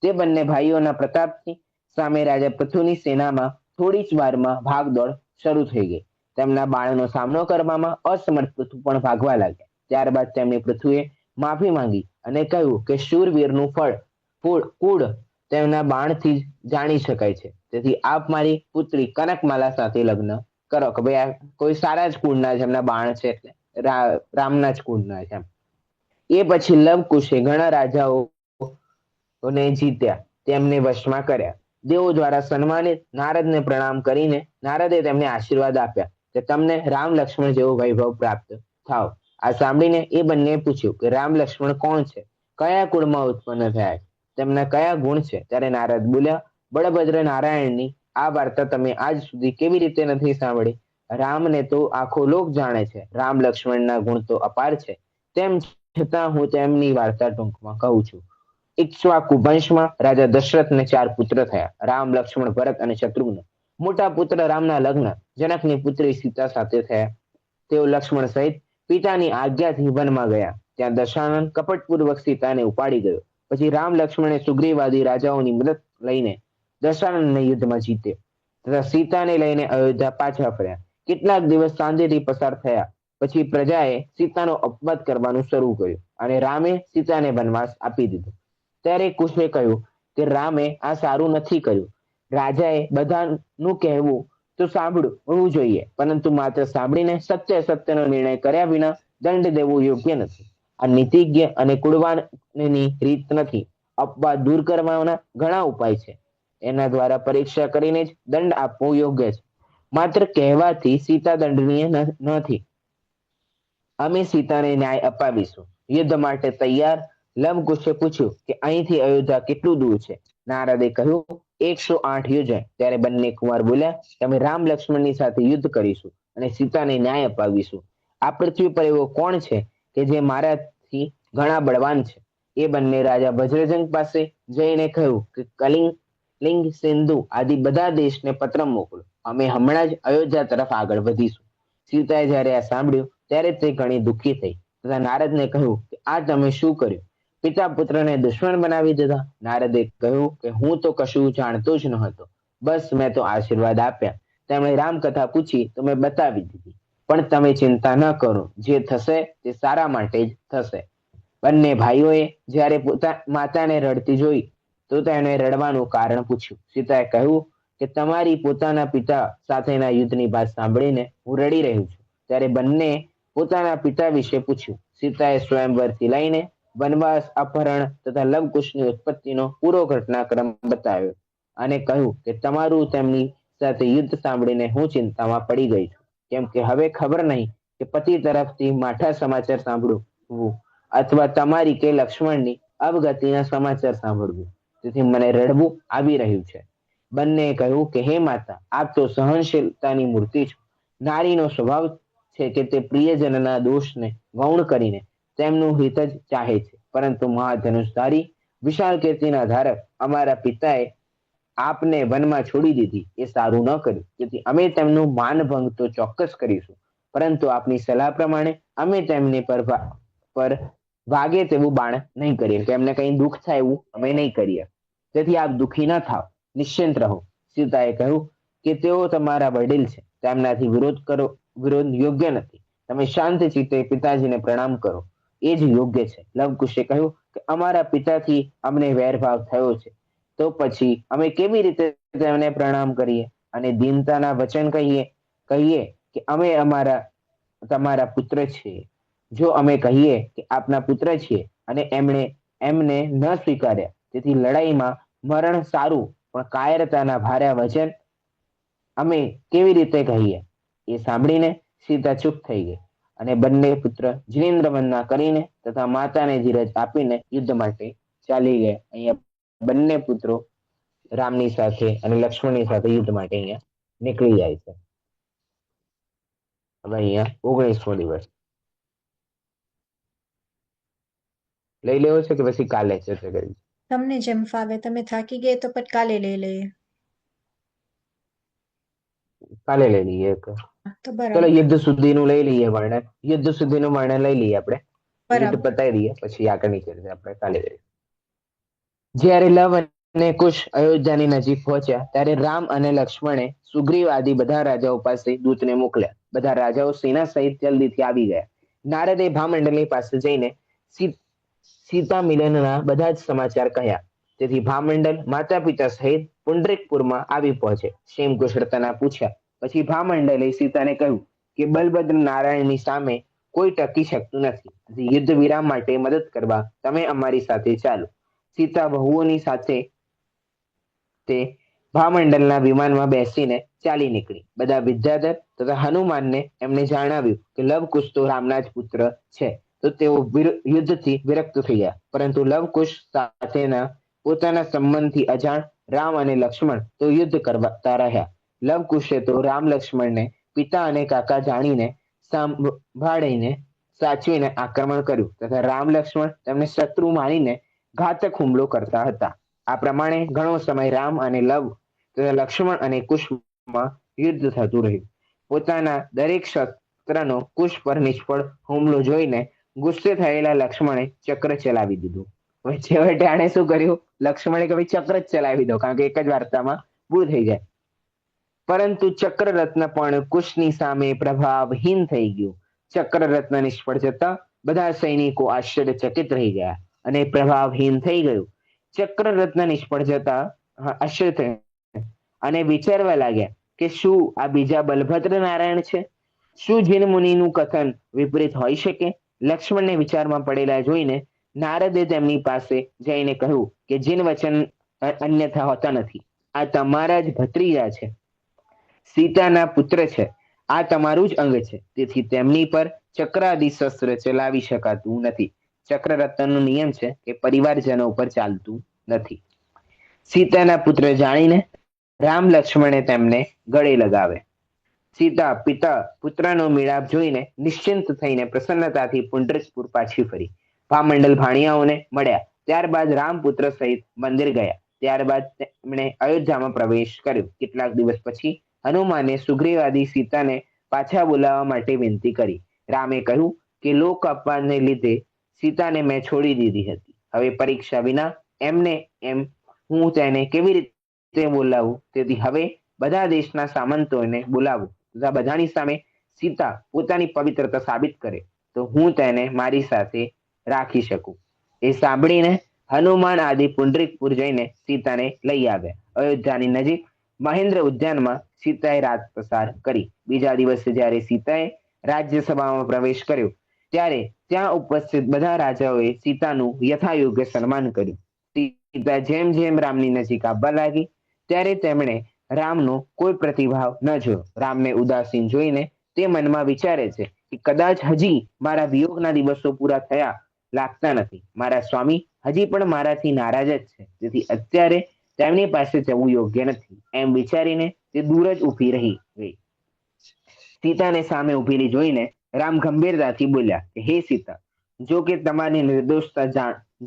તે બંને ભાઈઓના પ્રતાપથી સામે રાજા પૃથુની સેનામાં થોડી જ વારમાં ભાગદોડ શરૂ થઈ ગઈ. તેમના બાળનો સામનો કરવામાં અસમર્થ પૃથુ પણ ભાગવા લાગ્યા. ત્યારબાદ તેમણે પૃથુએ માફી માંગી અને કહ્યું કે શૂરવીરનું કુળ તેમના બાણથી જ જાણી શકાય છે. તેથી આપ મારી પુત્રી કનકમાલા સાથે લગ્ન કરો. કે ભાઈ આ કોઈ સારા જ કુળના જેમના બાણ છે, એટલે રામના જ કુળના છે. એ પછી લવકુશે ઘણા રાજાઓને જીત્યા, તેમને વશમાં કર્યા. દેવો દ્વારા સન્માનિત નારદને પ્રણામ કરીને નારદે તેમને આશીર્વાદ આપ્યા કે તમને રામ લક્ષ્મણ જેવો વૈભવ પ્રાપ્ત થાવ. આ સાંભળીને એ બંને પૂછ્યું કે રામ લક્ષ્મણ કોણ છે? કયા કુળમાં ઉત્પન્ન થયા છે, તેમના કયા ગુણ છે? ત્યારે નારદ બોલ્યા, બળભદ્ર નારાયણની આ વાર્તા તમે આજ સુધી કેવી રીતે નથી સાંભળી? રામને તો આખો લોક જાણે છે. રામ લક્ષ્મણના ગુણ તો અપાર છે, તેમ છતાં હું તેમની વાર્તા ટૂંકમાં કહું છું. ઇક્ષ્વાકુ વંશમાં રાજા દશરથને 4 પુત્ર થયા, રામ, લક્ષ્મણ, ભરત અને શત્રુઘ્ન. મોટા પુત્ર રામના લગ્ન જનકની પુત્રી સીતા સાથે થયા. તેઓ લક્ષ્મણ સહિત પિતાની આજ્ઞાથી વનમાં ગયા. ત્યાં દશાનન કપટપૂર્વક સીતાને ઉપાડી ગયો. પછી રામ લક્ષ્મણે સુગ્રીવાદી રાજાઓની મદદ લઈને દશાનનને યુદ્ધમાં જીત્યો તથા સીતાને લઈને અયોધ્યા પાછા ફર્યા. કેટલાક દિવસ શાંતિથી પસાર થયા પછી પ્રજાએ સીતાનો અપવાદ કરવાનું શરૂ કર્યું અને રામે સીતાને વનવાસ આપી દીધો. ત્યારે કુશે કહ્યું કે રામે આ સારું નથી કર્યું. રાજાએ બધાનું કહેવું તો સાંભળવું જોઈએ, પરંતુ માત્ર સાંભળીને સત્ય અસત્યનો નિર્ણય કર્યા વિના દંડ દેવો યોગ્ય નથી. આ નીતિજ્ઞ અને કુળવાની રીત નથી. અપવાદ દૂર કરવાના ઘણા ઉપાય છે, એના દ્વારા પરીક્ષા કરીને જ દંડ આપવો યોગ્ય છે. માત્ર કહેવાથી સીતા દંડનીય નથી. અમે સીતાને ન્યાય અપાવીશું. યુદ્ધ માટે તૈયાર? લવકુશે પૂછ્યું કે અહીંથી અયોધ્યા કેટલું દૂર છે? નારદે કહ્યું, 108 યોજન. ત્યારે બંને કુમાર બોલ્યા, તમે રામ લક્ષ્મણની સાથે યુદ્ધ કરીશું અને સીતાને ન્યાય અપાવીશું. આ પૃથ્વી પર એવો કોણ છે કે જે મારાથી ઘણા બળવાન છે? એ બંને રાજા વજ્રજંગ પાસે જઈને કહ્યું કે કલિંગ, લિંગ, સિંધુ આદિ બધા દેશને પત્ર મોકલો. અમે હમણાં જ અયોધ્યા તરફ આગળ વધીશું. સીતાએ જ્યારે આ સાંભળ્યું ત્યારે તે ઘણી દુઃખી થઈ તથા નારદને કહ્યું કે આ તમે શું કર્યું? પિતા પુત્રને દુશ્મન બનાવી દીધા. નારદે કહ્યું કે હું તો કશું જાણતો જ નહોતો, બસ મેં તો આશીર્વાદ આપ્યા. તેમણે રામકથા પૂછી તો મેં બતાવી દીધી. પણ તમે ચિંતા ન કરો, જે થશે તે સારા માટે જ થશે. બંને ભાઈઓએ જ્યારે માતાને રડતી જોઈ તો તેને રડવાનું કારણ પૂછ્યું. સીતાએ કહ્યું કે તમારી પોતાના પિતા સાથેના યુદ્ધની વાત સાંભળીને હું રડી રહ્યું છું. ત્યારે બંને પોતાના પિતા વિશે પૂછ્યું. સીતાએ સ્વયંવરથી લઈને વનવાસ, અપહરણ તથા લવકુશની ઉત્પત્તિનો પૂરો ઘટનાક્રમ બતાવ્યો અને કહ્યું કે તમારું તેમની સાથે યુદ્ધ સાંભળીને હું ચિંતામાં પડી ગઈ છું, કેમ કે હવે ખબર નહીં કે પતિ તરફથી માઠા સમાચાર સાંભળવું અથવા તમારી કે લક્ષ્મણની અવગતિના સમાચાર સાંભળવું, તેથી મને રડવું આવી રહ્યું છે. બંને કહ્યું કે હે માતા, આપ તો સહનશીલતાની મૂર્તિ છો. નારીનો સ્વભાવ છે કે તે પ્રિયજનના દોષને ગૌણ કરીને તેમનું હિત જ ચાહે છે, પરંતુ મહાધનુષધારી વિશાળ કીર્તિના ધારક અમારા પિતાએ આપને વનમાં છોડી દીધી એ સારું ન કર્યું. તેથી અમે તેમનું માનભંગ તો ચોક્કસ કરીશું, પરંતુ આપની સલાહ પ્રમાણે અમે તેમને પર વાગે તેવું બાણ નહીં કરીએ, કે એમને કંઈ દુઃખ થાય એવું અમે નહીં કરીએ. તેથી આપ દુઃખી ન થાવ, નિશ્ચિંત રહો. સીતાએ કહ્યું કે તેઓ તમારા વડીલ છે, તેમનાથી વિરોધ યોગ્ય નથી. તમે શાંત ચિત્તે પિતાજીને પ્રણામ કરો, એ જ યોગ્ય છે. લવકુશે કહ્યું કે અમારા પિતાથી અમને વેરભાવ થયો છે, તો પછી અમે કેવી રીતે તેમને પ્રણામ કરીએ અને દીનતાના વચન કહીએ કે અમે તમારા પુત્ર છીએ? જો અમે કહીએ કે આપના પુત્ર છીએ અને એમને ન સ્વીકાર્યા, તેથી લડાઈમાં મરણ સારું, પણ કાયરતાના ભાર્યા વચન અમે કેવી રીતે કહીએ? એ સાંભળીને સીતા ચૂપ થઈ ગઈ અને બંને પુત્ર જિનેન્દ્ર વંદના કરીને તથા માતાને ધીરજ આપીને યુદ્ધ માટે ચાલી ગયા. અહીંયા બંને પુત્રો રામની સાથે અને લક્ષ્મણની સાથે યુદ્ધ માટે અહીંયા નીકળી જાય છે. હવે અહીંયા 19મો દિવસ લઈ લેવો છે કે પછી કાલે ચર્ચા કરી? તમને જેમ ફાવે. તમે થાકી ગયે તો પછી કાલે લઈ લઈએ. કાલે લઈ લઈએ એક. તો ચલો બરાબર. યુદ્ધ સુધીનું લઈ લઈએ વર્ણન. યુદ્ધ સુધીનું વર્ણન લઈ લઈએ આપણે. યુદ્ધ બરાબર. પતાવી દઈએ પછી આગળની ચર્ચા આપણે કાલે કરીએ. જ્યારે લવ અને કુશ અયોધ્યાની નજીક પહોંચ્યા ત્યારે રામ અને લક્ષ્મણે સુગ્રીવ આદિ બધા રાજાઓ પાસે દૂતને મોકલ્યા. બધા રાજાઓ સેના સહિત જલ્દીથી આવી ગયા. નારદે ભામંડલની પાસે જઈને સીતા મિલનના બધા જ સમાચાર કહ્યા. તેથી ભામંડલ માતા પિતા સહિત પુંડરીકપુરમાં આવી પહોંચે. ક્ષેમ કુશળતાના પૂછ્યા પછી ભામંડલે સીતાને કહ્યું કે બલભદ્ર નારાયણની સામે કોઈ ટકી શકતું નથી. યુદ્ધ વિરામ માટે મદદ કરવા તમે અમારી સાથે ચાલો. સીતા વહુઓની સાથે તે ભામંડલના વિમાનમાં બેસીને ચાલી નીકળી. બધા વિદ્યાધર તથા હનુમાનને એમને જણાવ્યું કે લવકુશ તો રામના જ પુત્ર છે તો તેઓ યુદ્ધથી વિરક્ત થઈ ગયા. પરંતુ લવકુશ સાથેના પોતાના સંબંધથી અજાણ રામ અને લક્ષ્મણ તો યુદ્ધ કરતા રહ્યા. લવકુશે તો રામ લક્ષ્મણને પિતા અને કાકા જાણીને સંભાળીને સાચવીને આક્રમણ કર્યું તથા રામ લક્ષ્મણ તેમને શત્રુ માનીને ઘાતક હુમલો કરતા હતા. આ પ્રમાણે ઘણો સમય રામ અને લવ તથા લક્ષ્મણ અને કુશમાં યુદ્ધ થતું રહ્યું. પોતાના દરેક શસ્ત્રનો કુશ પર નિષ્ફળ હુમલો જોઈને ગુસ્સે થયેલા લક્ષ્મણે ચક્ર ચલાવી દીધું. હવે છેવટે આણે શું કર્યું? લક્ષ્મણે કે ચક્ર જ ચલાવી દો, કારણ કે એક જ વાર્તામાં પૂરું થઈ જાય. પરંતુ ચક્રરત્ન પણ કુશની સામે પ્રભાવહીન થઈ ગયું. ચક્રરત્ન નિષ્ફળ જતા બધા સૈનિકો આશ્ચર્યચકિત રહી ગયા અને પ્રભાવહીન થઈ ગયું. ચક્રરત્ન નિષ્ફળ જતા આશ્ચર્ય અને વિચારવા લાગ્યા કે શું આ બીજા બલભદ્ર નારાયણ છે? શું જીન મુનિનું કથન વિપરીત હોઈ શકે? લક્ષ્મણને વિચારમાં પડેલા જોઈને નારદે તેમની પાસે જઈને કહ્યું કે જીન વચન અન્યથા હોતા નથી. આ તમારા જ ભત્રીજા છે, સીતાના પુત્ર છે. આ તમારું જ અંગ છે, તેથી તેમની પર ચક્રાદિ શસ્ત્ર ચલાવી શકાતું નથી. ચક્રરત્નનો નિયમ છે કે પરિવારજનો ઉપર ચાલતું નથી. સીતાના પુત્ર જાણીને રામ લક્ષ્મણે તેમને ગળે લગાવે. સીતા પિતા પુત્રનો મિલાપ જોઈને નિશ્ચિંત થઈને પ્રસન્નતાથી પુંડરીકપુર પાછી ફરી ભામંડલ ભાણિયાઓને મળ્યા. ત્યારબાદ રામપુત્ર સહિત મંદિર ગયા. ત્યારબાદ તેમણે અયોધ્યામાં પ્રવેશ કર્યો. કેટલાક દિવસ પછી હનુમાને સુગ્રીવાદી સીતાને પાછા બોલાવવા માટે વિનંતી કરી. રામે કહ્યું કે લોક અપમાનને લીધે સીતાને મેં છોડી દીધી હતી. હવે પરીક્ષા વિના એમને એમ હું તેને કેવી રીતે બોલાવું? તેથી હવે બધા દેશના સામંતોને બોલાવું તથા બધાની સામે સીતા પોતાની પવિત્રતા સાબિત કરે તો હું તેને મારી સાથે રાખી શકું. એ સાંભળીને હનુમાન આદિ પુંડરીકપુર જઈને સીતાને લઈ આવ્યા. અયોધ્યાની નજીક મહેન્દ્ર ઉદ્યાનમાં સીતાએ રાત પસાર કરી. બીજા દિવસે જ્યારે સીતાએ રાજ્યસભામાં પ્રવેશ કર્યો ત્યારે ત્યાં ઉપસ્થિત બધા રાજાઓએ સીતાનું યથાયોગ્ય સન્માન કર્યું. સીતા જેમ જેમ રામની નજીક આવવા લાગી ત્યારે તેમણે રામનો કોઈ પ્રતિભાવ ન જોયો. રામને ઉદાસીન જોઈને તે મનમાં વિચારે છે કે કદાચ હજી મારા વિયોગના દિવસો પૂરા થયા લાગતા નથી. મારા સ્વામી હજી પણ મારાથી નારાજ જ છે, તેથી અત્યારે તેમની પાસે જવું યોગ્ય નથી. એમ વિચારીને તે દૂર જ ઊભી રહી ગઈ. સીતાને સામે ઊભેલી જોઈને રામ ગંભીરતાથી બોલ્યા કે હે સીતા, જો કે તમારી નિર્દોષતા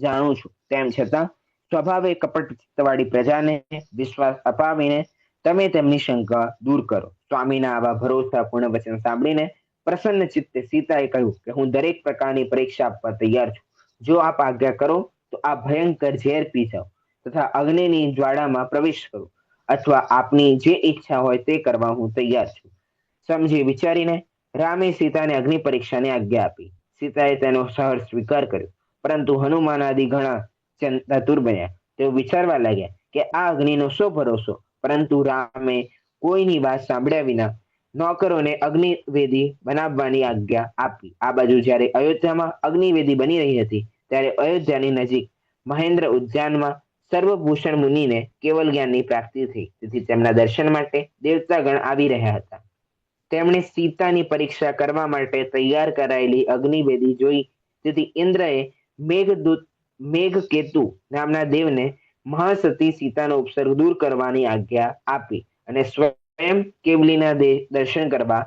જાણું છું, તેમ છતાં સ્વભાવે કપટ ચિત્તવાળી પ્રજાને વિશ્વાસ અપાવીને તમે તેમની શંકા દૂર કરો. સ્વામીના આવા ભરોસાપૂર્ણ વચન સાંભળીને પ્રસન્ન ચિત્તે સીતાએ કહ્યું કે હું દરેક પ્રકારની પરીક્ષા આપવા તૈયાર છું. જો આપ આજ્ઞા કરો તો આ ભયંકર ઝેર પી જાઓ તથા અગ્નિની જ્વાળામાં પ્રવેશ કરો, અથવા આપની જે ઈચ્છા હોય તે કરવા હું તૈયાર છું. સમજી વિચારીને રામે સીતાને અગ્નિ પરીક્ષાની આજ્ઞા આપી. સીતાએ તેનો સહર્ષ સ્વીકાર કર્યો. પરંતુ હનુમાન આદિ ઘણા ચતુર બન્યા. તેઓ વિચારવા લાગ્યા કે આ અગ્નિનો શો ભરોસો? પરંતુ રામે કોઈની વાત સાંભળ્યા વિના નોકરોને અગ્નિવેદી બનાવવાની આજ્ઞા આપી. આ બાજુ જ્યારે અયોધ્યામાં અગ્નિવેદી બની રહી હતી ત્યારે અયોધ્યાની નજીક મહેન્દ્ર ઉદ્યાનમાં સર્વભૂષણ મુનિને કેવલ જ્ઞાનની પ્રાપ્તિ થઈ. તેથી તેમના દર્શન માટે દેવતાગણ આવી રહ્યા હતા. તેમણે સીતાની પરીક્ષા કરવા માટે તૈયાર કરાયેલી અગ્નિવેદી જોઈ. તેથી ઇન્દ્રએ મેઘકેતુ નામના દેવને મહાસતી સીતાનો ઉપસર્ગ દૂર કરવાની આજ્ઞા આપી અને સ્વયં કેવલીના દર્શન કરવા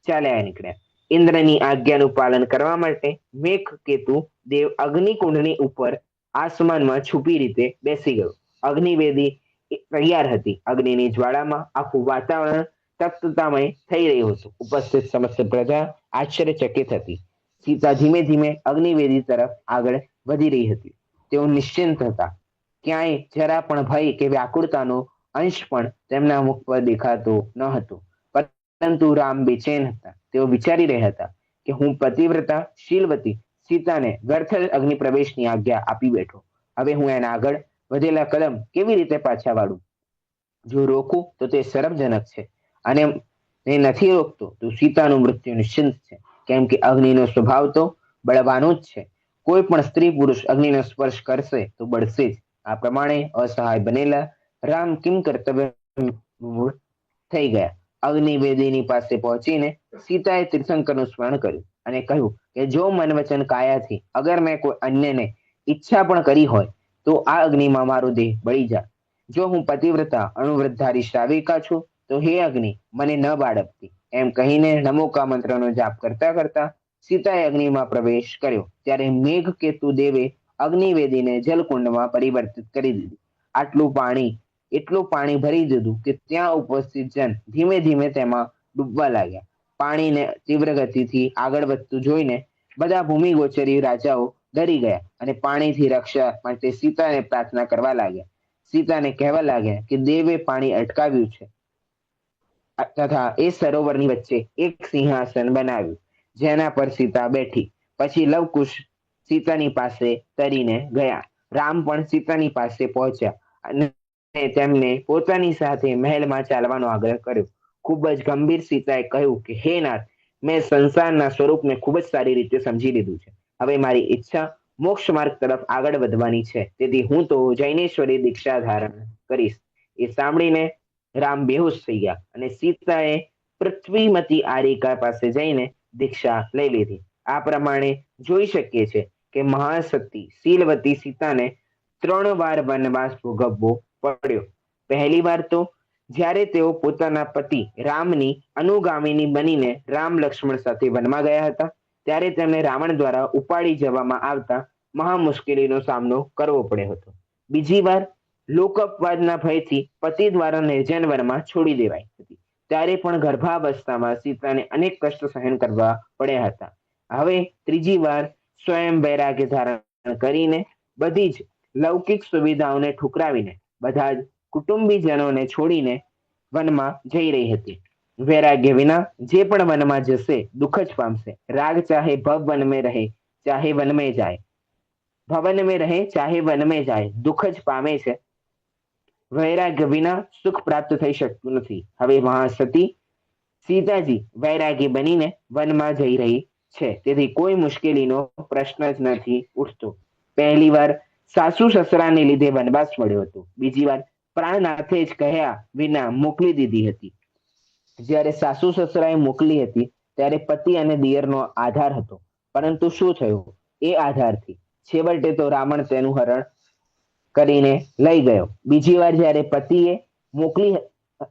ચાલ્યા નીકળ્યા. ઇન્દ્રની આજ્ઞાનું પાલન કરવા માટે મેઘકેતુ દેવ અગ્નિકુંડની ઉપર આસમાનમાં છુપી રીતે બેસી ગયો. અગ્નિવેદી તૈયાર હતી. અગ્નિની જ્વાળામાં આખું વાતાવરણ તપ્તતામય થઈ રહ્યું હતું. ઉપસ્થિત સમસ્ત પ્રજા આશ્ચર્યચકિત હતી. સીતા ધીમે ધીમે અગ્નિવેદી તરફ આગળ વધી રહી હતી. તેઓ નિશ્ચિંત હતા. ક્યાંય જરા પણ ભય કે વ્યાકુળતાનો અંશ પણ તેમના મુખ પર દેખાતો ન હતો. પરંતુ રામ બેચેન હતા. તેઓ વિચારી રહ્યા હતા કે હું પતિવ્રતા શીલવતી સીતાને વ્યર્થ અગ્નિ પ્રવેશની આજ્ઞા આપી બેઠો. હવે હું એના આગળ વધેલા કદમ કેવી રીતે પાછા વાળું? જો રોકું તો તે શરમજનક છે, અને નથી રોકતો તો સીતાનું મૃત્યુ નિશ્ચિંત છે. કેમ કે અગ્નિનો સ્વભાવ તો બળવાનો જ છે. કોઈ પણ સ્ત્રી પુરુષ અગ્નિનો સ્પર્શ કરશે તો બળશે જ. આ પ્રમાણે અસહાય બનેલા રામ કિમ કર્તવ્ય થઈ ગયા. અગ્નિવેદીની પાસે પહોંચીને સીતાએ તીર્થંકરનું સ્મરણ કર્યું અને કહ્યું કે જો મન વચન કાયાથી અગર મેં કોઈ અન્યને ઈચ્છા પણ કરી હોય તો આ અગ્નિમાં મારો દેહ બળી જાય. જો હું પતિવ્રતા અણુવ્રતધારી શ્રાવિકા છું તો હે અગ્નિ મને ન બાળકતી. એમ કહીને નમોકા મંત્રનો જાપ કરતા કરતા સીતાએ અગ્નિમાં પ્રવેશ કર્યો. ત્યારે મેઘકેતુ દેવે અગ્નિવેદીને જલકુંડમાં પરિવર્તિત કરી દીધી. એટલું પાણી ભરી દીધું કે ત્યાં ઉપસ્થિત જન ધીમે ધીમે તેમાં ડૂબવા લાગ્યા. પાણીને તીવ્ર ગતિથી આગળ વધતું જોઈને બધા ભૂમિગોચરી રાજાઓ ડરી ગયા અને પાણીથી રક્ષા માટે સીતાને પ્રાર્થના કરવા લાગ્યા. સીતાને કહેવા લાગ્યા કે દેવે પાણી અટકાવ્યું છે તથા એ સરોવરની વચ્ચે એક સિંહાસન બનાવ્યું જેના પર સીતા બેઠી. પછી લવકુશ સીતાની પાસે તરીને ગયા. રામ પણ સીતાની પાસે પહોંચ્યા અને તેમને પોતાની સાથે મહેલમાં ચાલવાનો આગ્રહ કર્યો. ખૂબ જ ગંભીર સીતાએ કહ્યું કે હે નાથ, મેં સંસારના સ્વરૂપને ખૂબ જ સારી રીતે સમજી લીધું છે. હવે મારી ઈચ્છા મોક્ષ માર્ગ તરફ આગળ વધવાની છે, તેથી હું તો જૈનેશ્વરી દીક્ષા ધારણ કરીશ. એ સાંભળીને રામ બેહોશ થઈ ગયા અને સીતાએ પૃથ્વીમતી આરિકા પાસે જઈને દીક્ષા લઈ લીધી. આ પ્રમાણે જોઈ શકીએ છીએ કે મહાસતી શીલવતી સીતાને 3 વાર વનવાસ ભોગવવો પડ્યો. પહેલી વાર તો જ્યારે તેઓ પોતાના પતિ રામની અનુગામીની બનીને રામ લક્ષ્મણ સાથે વનમાં ગયા હતા ત્યારે તેમને રાવણ દ્વારા ઉપાડી જવામાં આવતા મહા મુશ્કેલીનો સામનો કરવો પડ્યો હતો. બીજી વાર લોકઅપવાદના ભયથી પતિ દ્વારા નિર્જન વનમાં છોડી દેવાઈ હતી. ત્યારે પણ ગર્ભાવસ્થામાં સીતાને અનેક કષ્ટ સહન કરવા પડ્યા હતા. હવે ત્રીજી વાર સ્વયં વૈરાગ્ય ધારણ કરીને બધી જ લૌકિક સુવિધાઓને ઠુકરાવીને બધા જ કુટુંબીજનોને છોડીને વનમાં જઈ રહી હતી. વૈરાગ્ય વિના જે પણ વનમાં જશે દુઃખ જ પામશે. રાગ ચાહે ભવ વન में રહે ચાહે વન में જાય, ભવન में રહે ચાહે વન में જાય, દુઃખ જ પામે છે. વૈરાગ્ય વિના સુખ પ્રાપ્ત થઈ શકતું નથી. હવે મહાસતી સીતાજી વૈરાગી બનીને વનમાં જઈ રહી છે, તેથી કોઈ મુશ્કેલીનો પ્રશ્ન જ નથી ઉઠતો. પહેલી વાર સાસુ સસરાને લીધે વનવાસ મળ્યો હતો. બીજી વાર પ્રાણનાથે જ કહ્યા વિના મોકલી દીધી હતી. જ્યારે સાસુ સસરાએ મોકલી હતી ત્યારે પતિ અને દિયરનો આધાર હતો, પરંતુ શું થયું એ આધારથી છેવટે તો રાવણ તેનું હરણ કરીને લઈ ગયો. બીજી વાર જ્યારે પતિએ મોકલી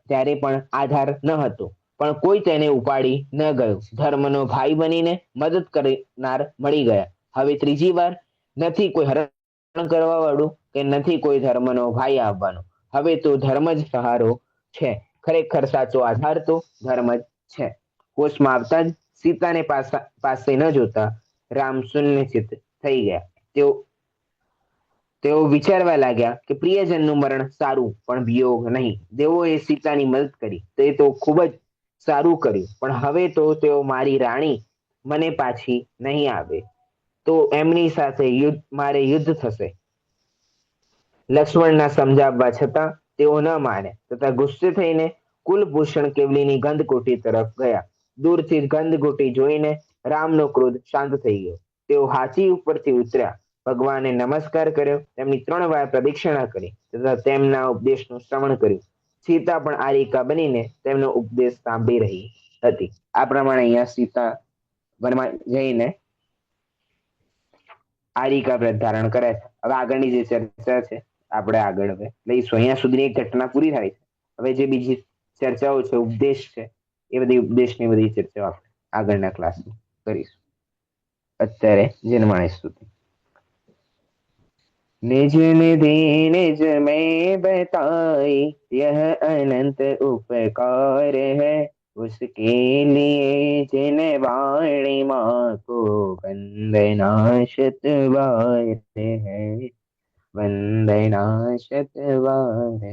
ત્યારે પણ આધાર ન હતો, પણ કોઈ તેને ઉપાડી ન ગયો. ધર્મનો ભાઈ બનીને મદદ કરનાર મળી ગયા. હવે ત્રીજી વાર નથી કોઈ હરણ કરવા વાળું કે નથી કોઈ ધર્મનો ભાઈ આવવાનો. હવે તો ધર્મ જ સહારો છે. ખરેખર સાચો આધાર તો ધર્મ જ છે. હોશમાં આવતા જ સીતાને પાસે ન જોતા રામ શૂન્યચિત્ત થઈ ગયા. તેઓ વિચારવા લાગ્યા કે પ્રિયજનનું મરણ સારું પણ વિયોગ નહીં. દેવોએ સીતાની મદદ કરી તે તો ખૂબ જ સારું કર્યું, પણ હવે તો તેઓ મારી રાણી મને પાછી નહીં આવે તો એમની સાથે મારે યુદ્ધ થશે. લક્ષ્મણના સમજાવવા છતાં તેઓ ન માને તથા ગુસ્સે થઈને કુલભૂષણ કેવલીની ગંધકોટી તરફ ગયા. દૂરથી ગંધકોટી જોઈને રામનો ક્રોધ શાંત થઈ ગયો. તેઓ હાથી ઉપરથી ઉતર્યા, ભગવાનને નમસ્કાર કર્યો, તેમની 3 વાર પ્રદક્ષિણા કરી તથા તેમના ઉપદેશનું શ્રવણ કર્યું. સીતા પણ આરિકા બનીને તેમનો ઉપદેશ સાંભળી રહી હતી. આ પ્રમાણે અહીંયા સીતા વનમાં જઈને આરિકા વ્રત ધારણ કરે છે. હવે આગળની જે ચર્ચા છે આપણે આગળ હવે લઈશું. અહીંયા સુધીની એક ઘટના પૂરી થાય છે. હવે જે બીજી ચર્ચાઓ છે, ઉપદેશ છે, એ બધી ઉપદેશની બધી ચર્ચાઓ આપણે આગળના ક્લાસમાં કરીશું. અત્યારે જન્માણીશ સુધી निज निधि निज में बताई यह अनंत उपकार है उसके लिए जिन वाणी माँ को वंदना शतवार है, वंदना शतवार।